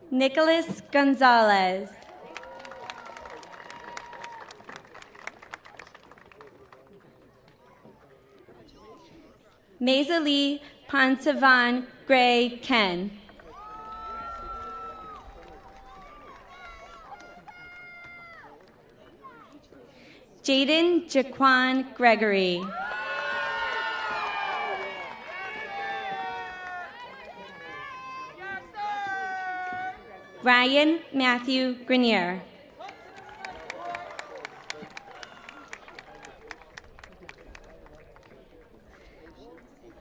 Nicholas Gonzalez. Maisali Pansavan Gray Ken. Jaden Jaquan Gregory. Ryan Matthew Grenier.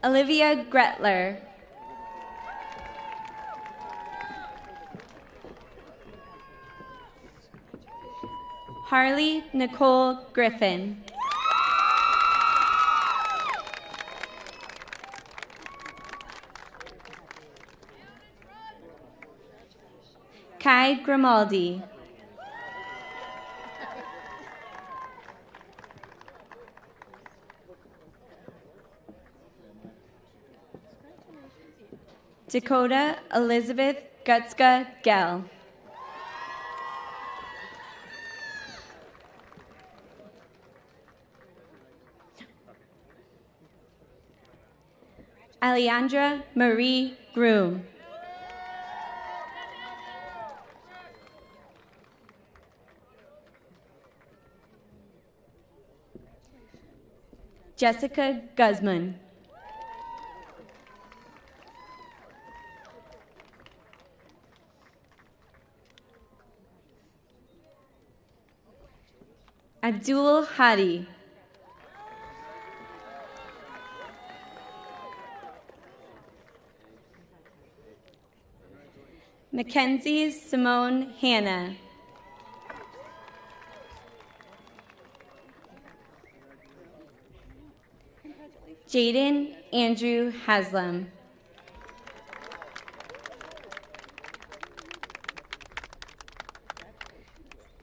Olivia Gretler. Harley Nicole Griffin. Kai Grimaldi. Dakota Elizabeth Gutska Gell. Alejandra Marie Groom. Jessica Guzman. Abdul Hadi. Mackenzie Simone Hanna. Jaden Andrew Haslam.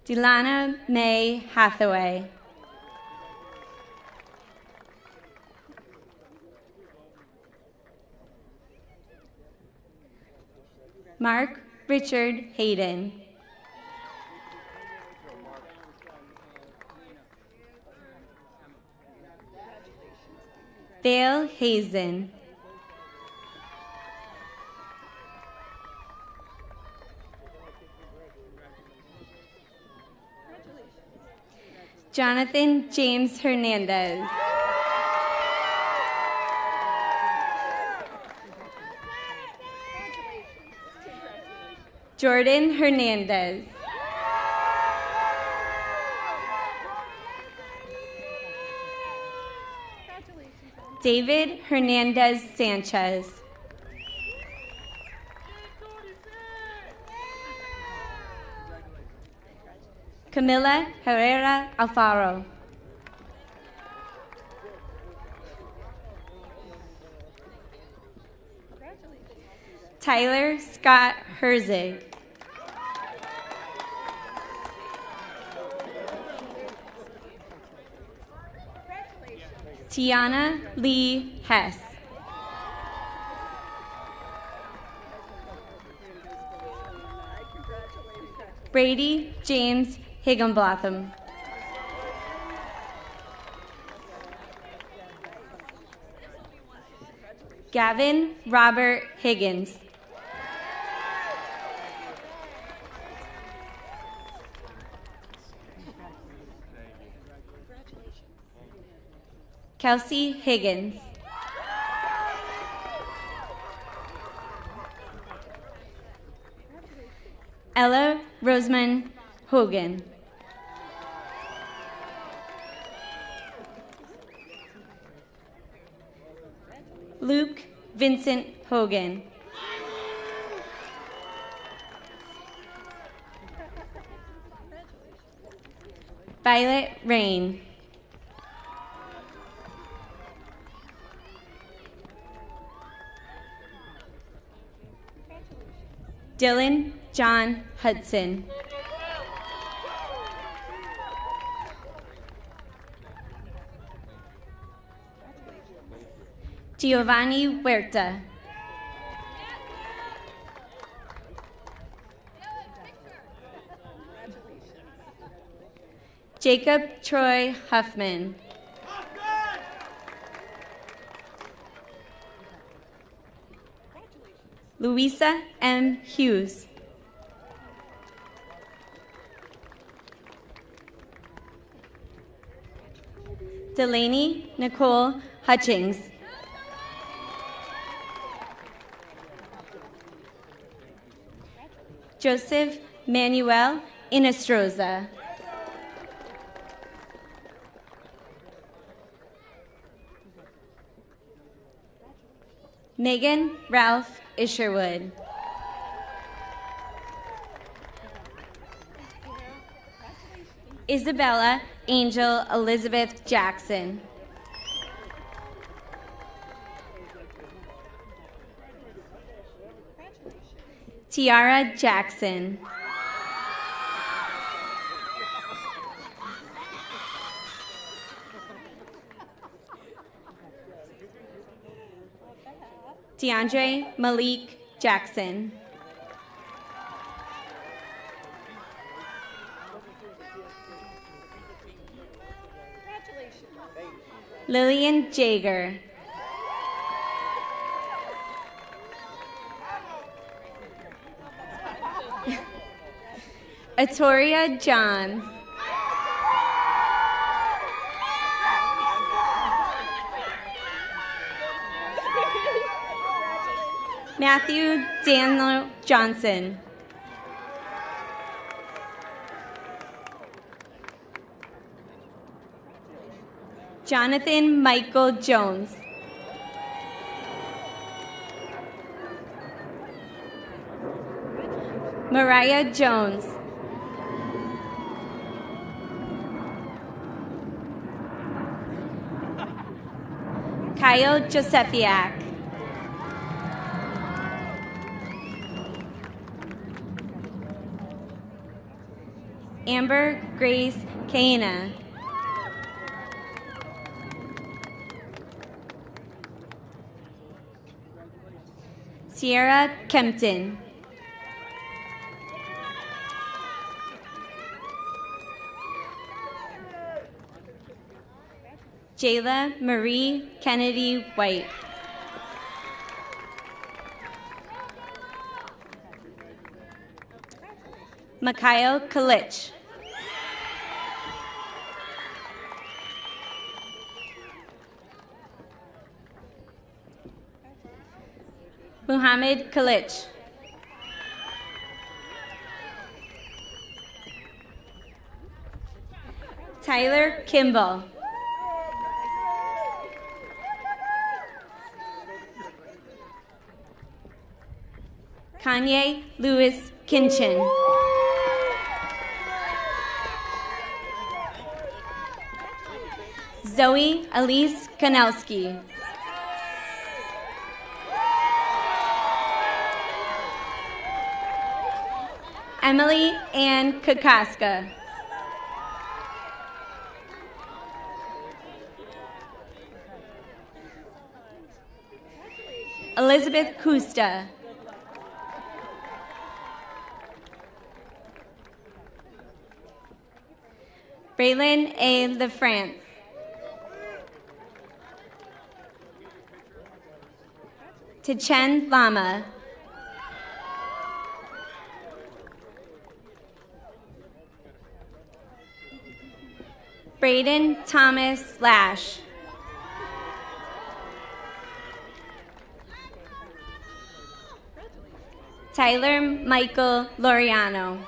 Delana May Hathaway. Mark Richard Hayden. Vale Hazen. Jonathan James Hernandez. Jordan Hernandez. David Hernandez Sanchez. Camila Herrera Alfaro. Tyler Scott Herzig. Tiana Lee Hess. Brady James Higginbotham. Gavin Robert Higgins. Kelsey Higgins. Ella Rosamond Hogan. Luke Vincent Hogan. Violet Rain. Dylan John Hudson. Giovanni Huerta. Jacob Troy Huffman. Louisa M. Hughes. Delaney Nicole Hutchings. Joseph Manuel Inestroza. Megan Ralph Isherwood. Isabella Angel Elizabeth Jackson. Tiara Jackson. DeAndre Malik Jackson. Lillian Jager. Atoria Johns. Matthew Daniel Johnson. Jonathan Michael Jones. Mariah Jones. Kyle Josefiak. Amber Grace Kaina. Sierra Kempton. Jayla Marie Kennedy White. Mikhail Kalich. Muhammad Kalich. Tyler Kimball. Kanye Lewis Kinchin. Zoe Elise Kanelski. Emily Ann Kakaska. Elizabeth Kusta. Braylon A. LaFrance. Tichen Lama. Braden Thomas Lash. Tyler Michael Loriano.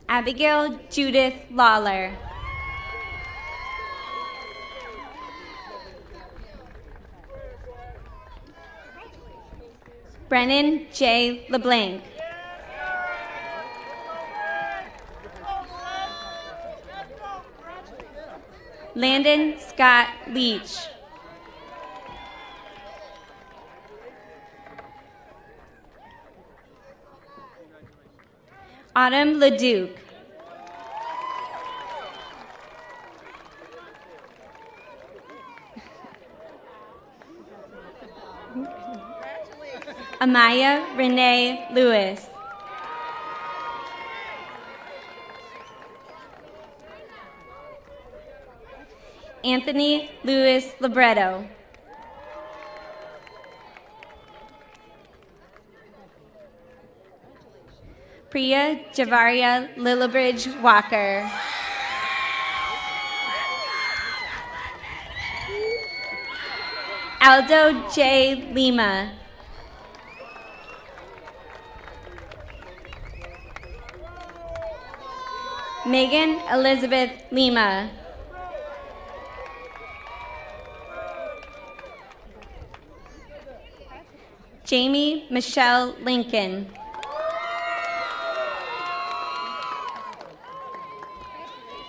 Abigail Judith Lawler. Brennan J. LeBlanc. Landon Scott Leach. Autumn LeDuc. Amaya Renee Lewis. Anthony Louis Libretto. Priya Javaria Lillibridge Walker. Aldo J. Lima. Megan Elizabeth Lima. Jamie Michelle Lincoln.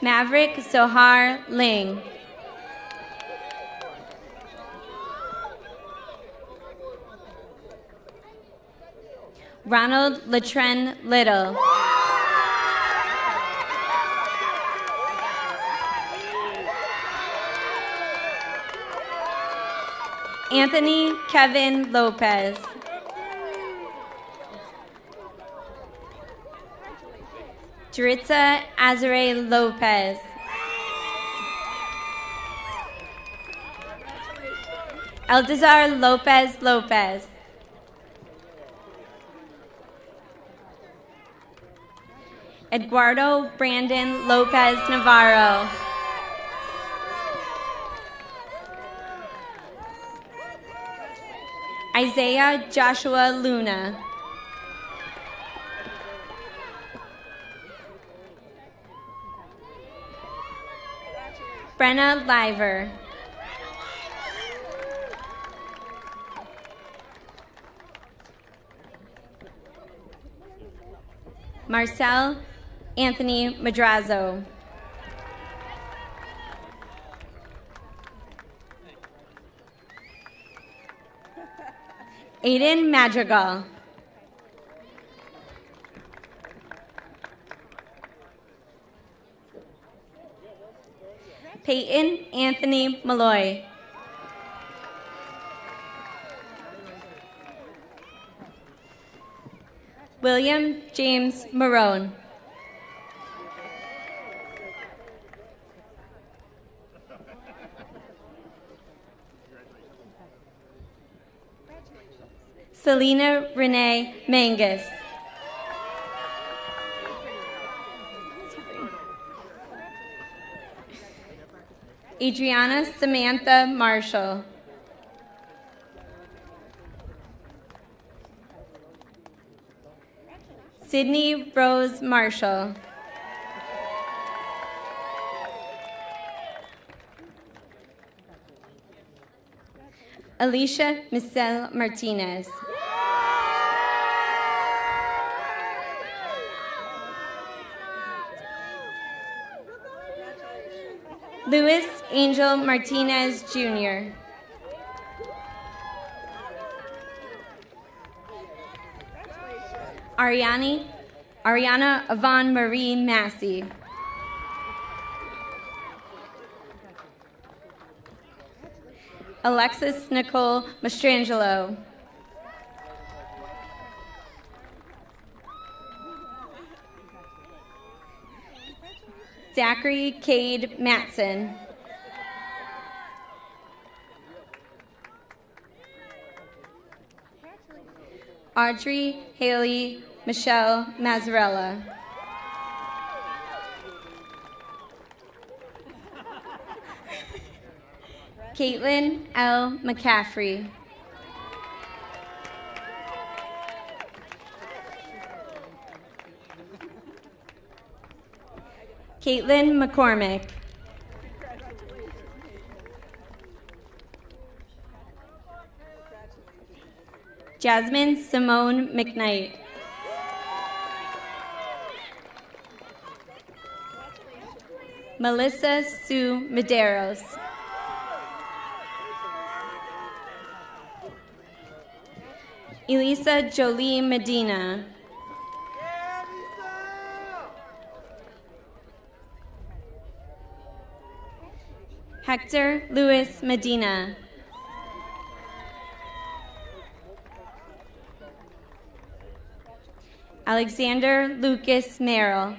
Maverick Zohar Ling. Ronald Latren Little. Anthony Kevin Lopez. Jaritza Azare Lopez. Eldazar Lopez Lopez. Eduardo Brandon Lopez Navarro. Isaiah Joshua Luna. Brenna Liver. Marcel Anthony Madrazo. Aiden Madrigal. Peyton Anthony Malloy. William James Marone. Selena Renee Mangus. Adriana Samantha Marshall. Sydney Rose Marshall. Alicia Michelle Martinez. Luis Angel Martinez Jr. Ariana Yvonne Marie Massey. Alexis Nicole Mastrangelo. Zachary Cade Matson. Audrey Haley Michelle Mazzarella. Caitlin L. McCaffrey. Caitlin McCormick. Jasmine Simone McKnight. Melissa Sue Medeiros. Elisa Jolie Medina. Hector Luis Medina. Alexander Lucas Merrill.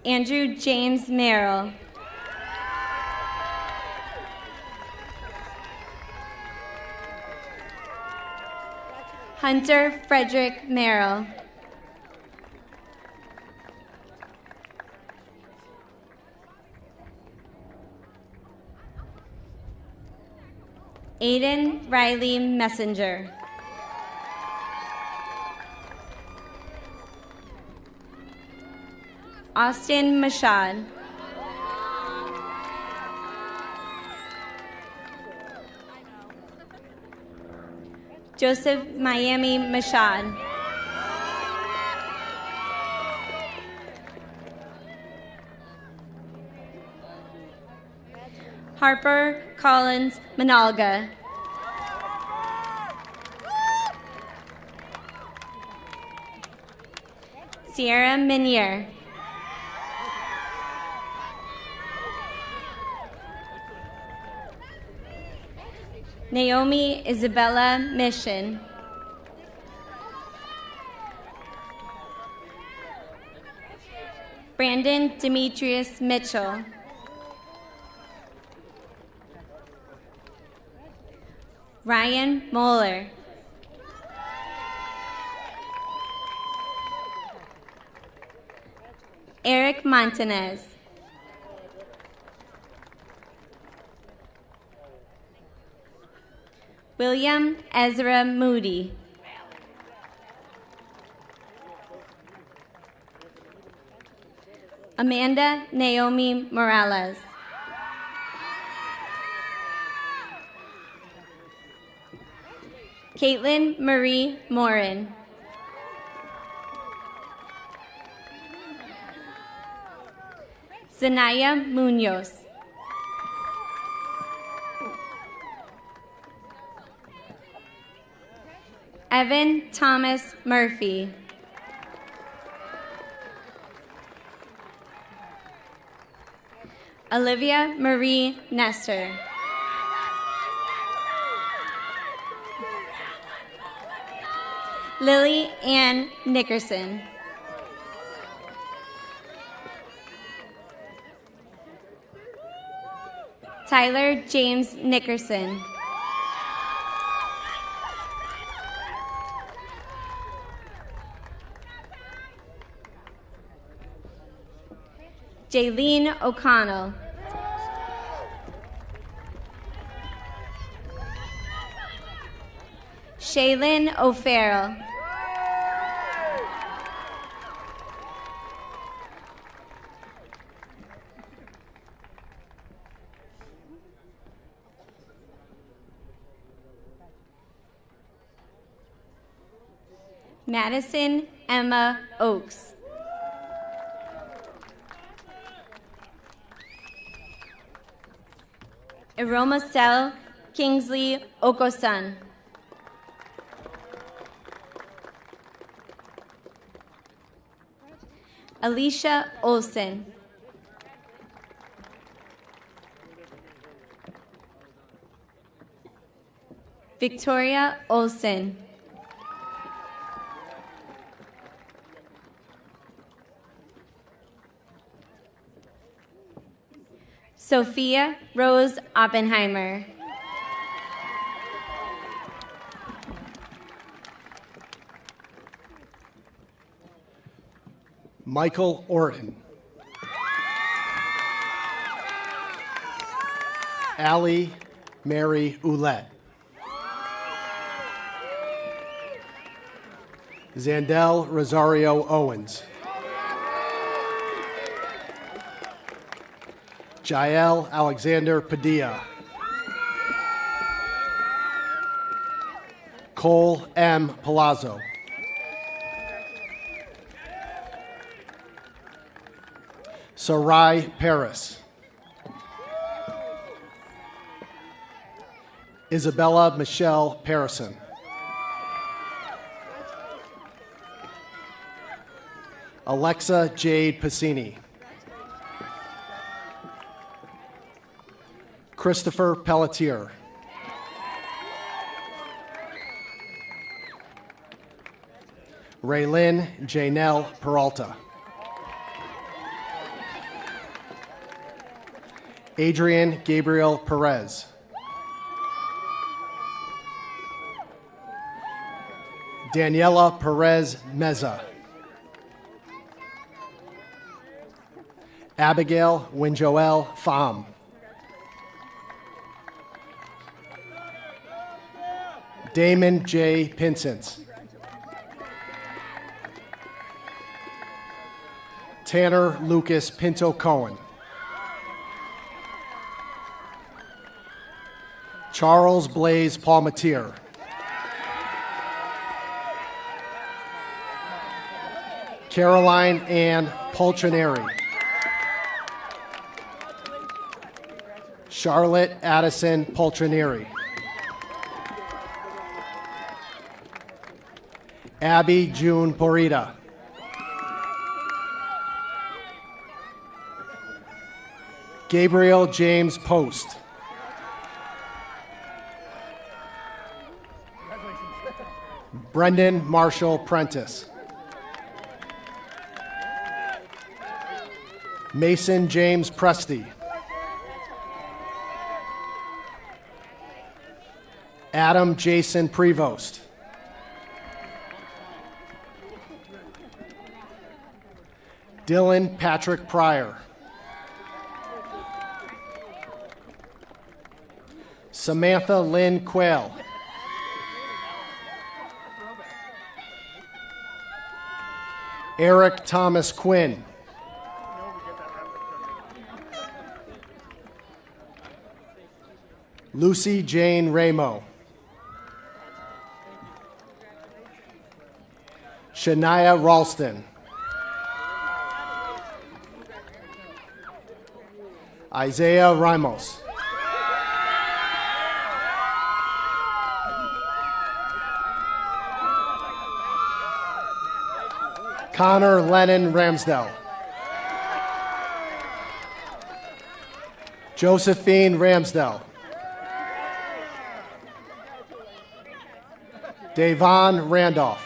Andrew James Merrill. Hunter Frederick Merrill. Aiden Riley Messenger. Austin Mashad. Joseph Miami Mashad. Harper Collins Manalga. Sierra Minier. Naomi Isabella Mission. Brandon Demetrius Mitchell. Ryan Moeller. Eric Montanez. William Ezra Moody. Amanda Naomi Morales. Caitlin Marie Morin. Zanaya Munoz. Evan Thomas Murphy. Olivia Marie Nestor. Lily Ann Nickerson. Tyler James Nickerson. Jaylene O'Connell. Shaylin O'Farrell. Madison Emma Oakes. Aromacel Kingsley Okosun. Alicia Olson. Victoria Olson. Sophia Rose Oppenheimer. Michael Orton. Allie Mary Ouellette. Zandel Rosario Owens. Jael Alexander Padilla. Cole M. Palazzo. Sarai Paris. Isabella Michelle Parison. Alexa Jade Pacini. Christopher Pelletier. Raylyn Janelle Peralta. Adrian Gabriel Perez. Daniela Perez Meza. Abigail Winjoel Pham. Damon J. Pinsent. Tanner Lucas Pinto Cohen. Charles Blaze Palmatier. Caroline Ann Poltrineri. Charlotte Addison Poltrineri. Abby June Porita. Gabriel James Post. Brendan Marshall Prentice. Mason James Presti. Adam Jason Prevost. Dylan Patrick Pryor. Samantha Lynn Quayle. Eric Thomas Quinn. Lucy Jane Ramo. Shania Ralston. Isaiah Ramos. Connor Lennon Ramsdell. Josephine Ramsdell. Davon Randolph.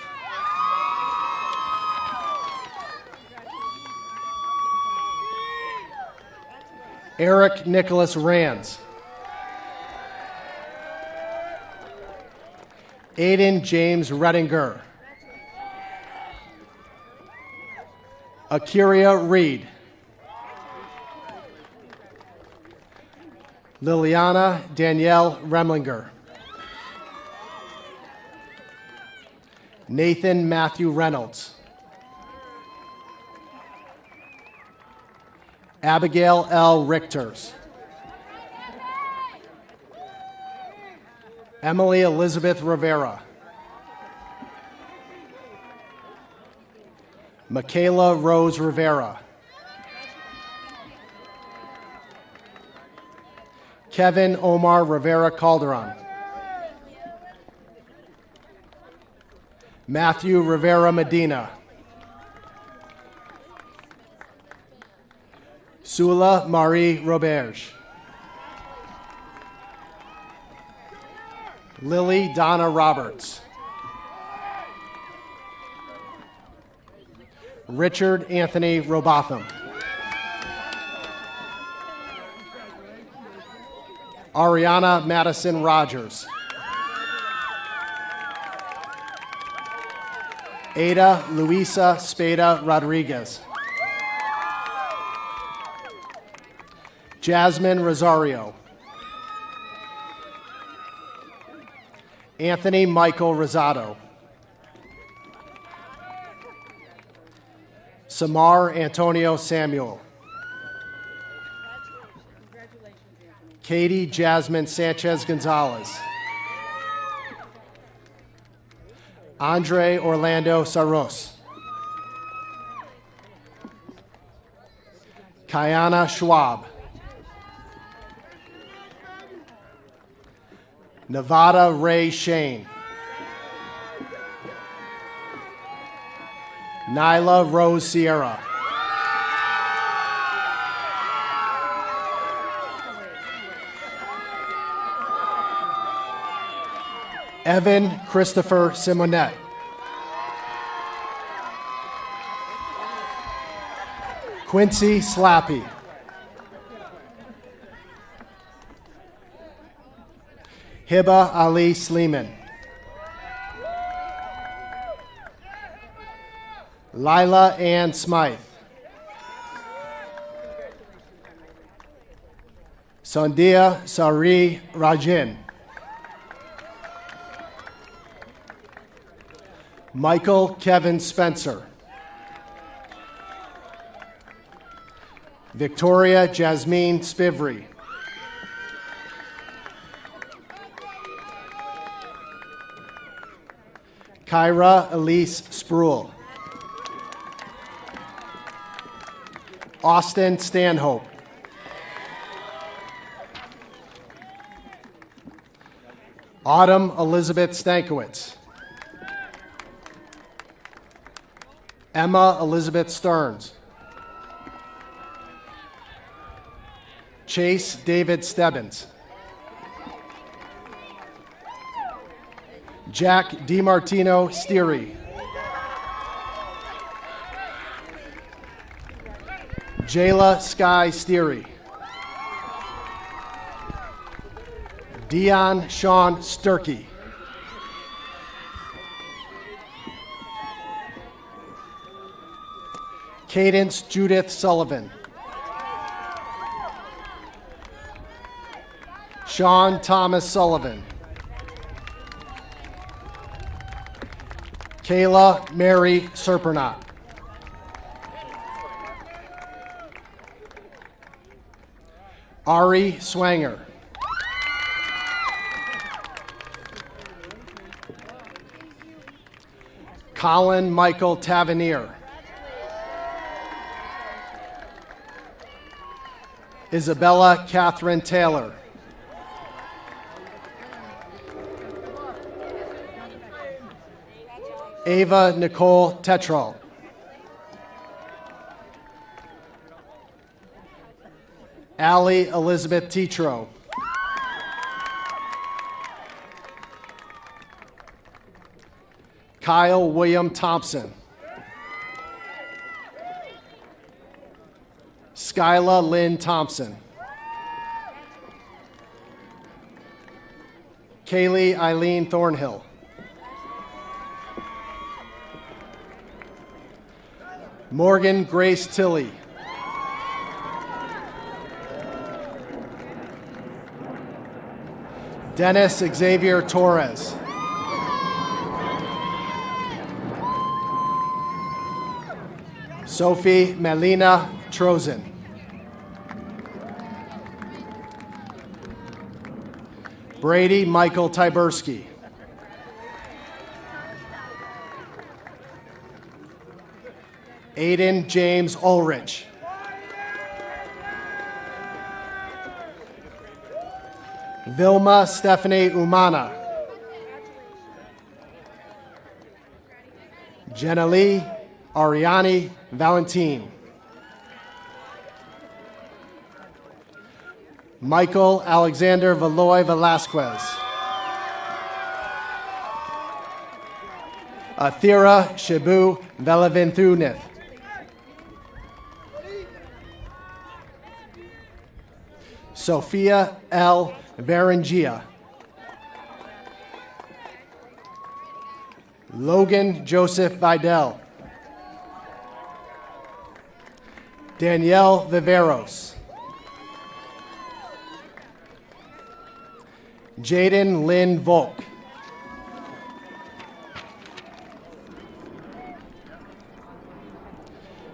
Eric Nicholas Rands. Aiden James Redinger. Akiria Reed. Liliana Danielle Remlinger. Nathan Matthew Reynolds. Abigail L. Richters. Emily Elizabeth Rivera. Michaela Rose Rivera. Kevin Omar Rivera Calderon. Matthew Rivera Medina. Sula Marie Roberge. Lily Donna Roberts. Richard Anthony Robotham. Ariana Madison Rogers. Ada Luisa Spada Rodriguez. Jasmine Rosario. Anthony Michael Rosado. Samar Antonio Samuel. Katie Jasmine Sanchez Gonzalez. Andre Orlando Saros. Kayana Schwab. Nevada Ray Shane. Nyla Rose Sierra. Evan Christopher Simonet. Quincy Slappy. Hiba Ali Sleeman. Lila Ann Smythe. Sandhya Sari Rajan. Michael Kevin Spencer. Victoria Jasmine Spivry. Kyra Elise Spruill. Austin Stanhope. Autumn Elizabeth Stankiewicz. Emma Elizabeth Stearns. Chase David Stebbins. Jack DiMartino Steery. Jayla Sky Steery. Dion Sean Sturkey. Cadence Judith Sullivan. Sean Thomas Sullivan. Kayla Mary Serpernot. Ari Swanger. Colin Michael Tavernier. Isabella Catherine Taylor. Ava Nicole Tetral. Allie Elizabeth Tetro. Kyle William Thompson. Skyla Lynn Thompson. Kaylee Eileen Thornhill. Morgan Grace Tilley. Dennis Xavier Torres. Sophie Melina Trozen. Brady Michael Tyberski. Aiden James Ulrich. Vilma Stephanie Umana. Jenna Lee Ariani Valentin. Michael Alexander Valoy Velasquez. Athira Shibu Velavinthunith. Sophia L. Berengia. Logan Joseph Vidal. Danielle Viveros. Jaden Lynn Volk.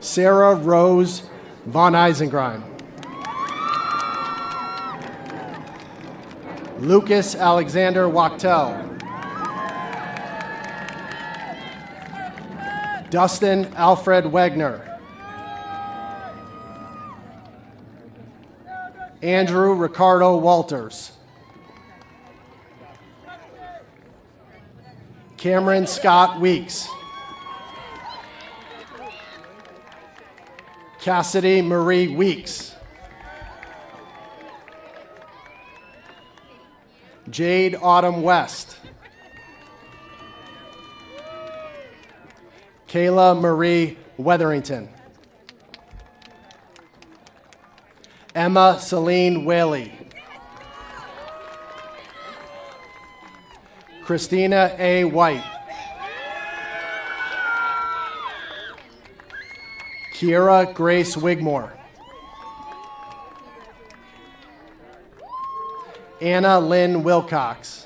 Sarah Rose Von Eisengrein. Lucas Alexander Wachtel. Dustin Alfred Wegner. Andrew Ricardo Walters. Cameron Scott Weeks. Cassidy Marie Weeks. Jade Autumn West. Kayla Marie Weatherington. Emma Celine Whaley. Christina A. White. Kiera Grace Wigmore. Anna Lynn Wilcox.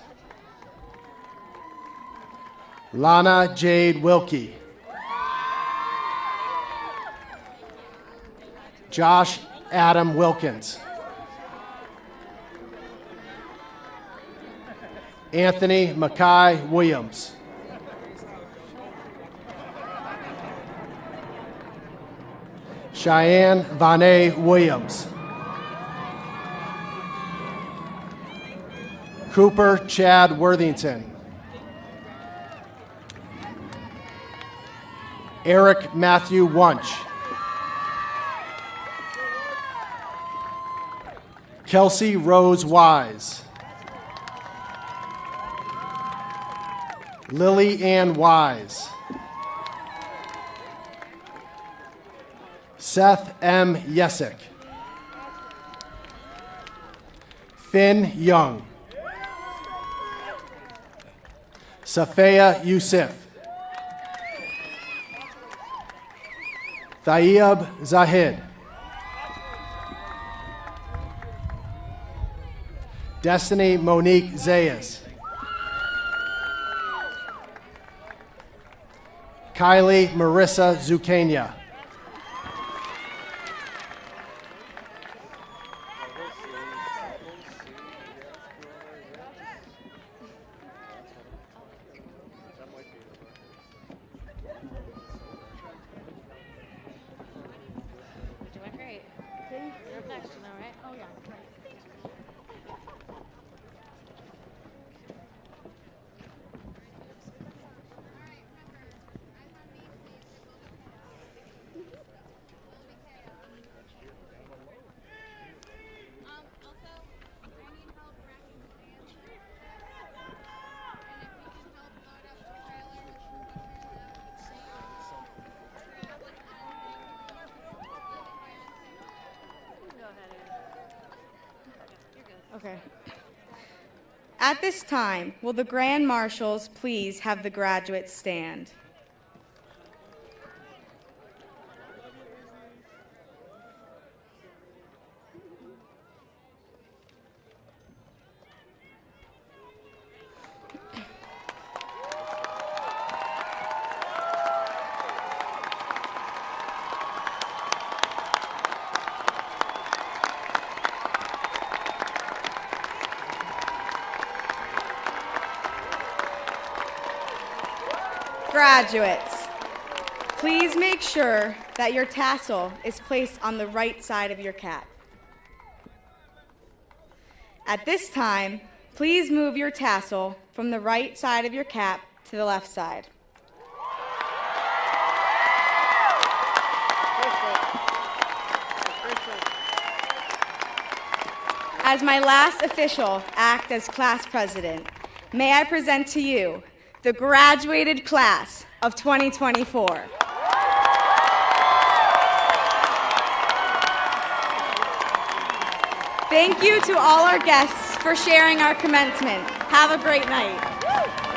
Lana Jade Wilkie. Josh Adam Wilkins. Anthony Mackay Williams. Cheyenne Vonne Williams. Cooper Chad Worthington. Eric Matthew Wunsch. Kelsey Rose Wise. Lily Ann Wise. Seth M. Yesick. Finn Young. Safaya Yusuf. Thayeb Zahid. Destiny Monique Zayas. Kylie Marissa Zucania. Doing great. You're up next, you know, right? Oh, yeah. Okay. At this time, will the Grand Marshals please have the graduates stand? Graduates, please make sure that your tassel is placed on the right side of your cap. At this time, please move your tassel from the right side of your cap to the left side. As my last official act as class president, may I present to you the graduated class of 2024. Thank you to all our guests for sharing our commencement. Have a great night.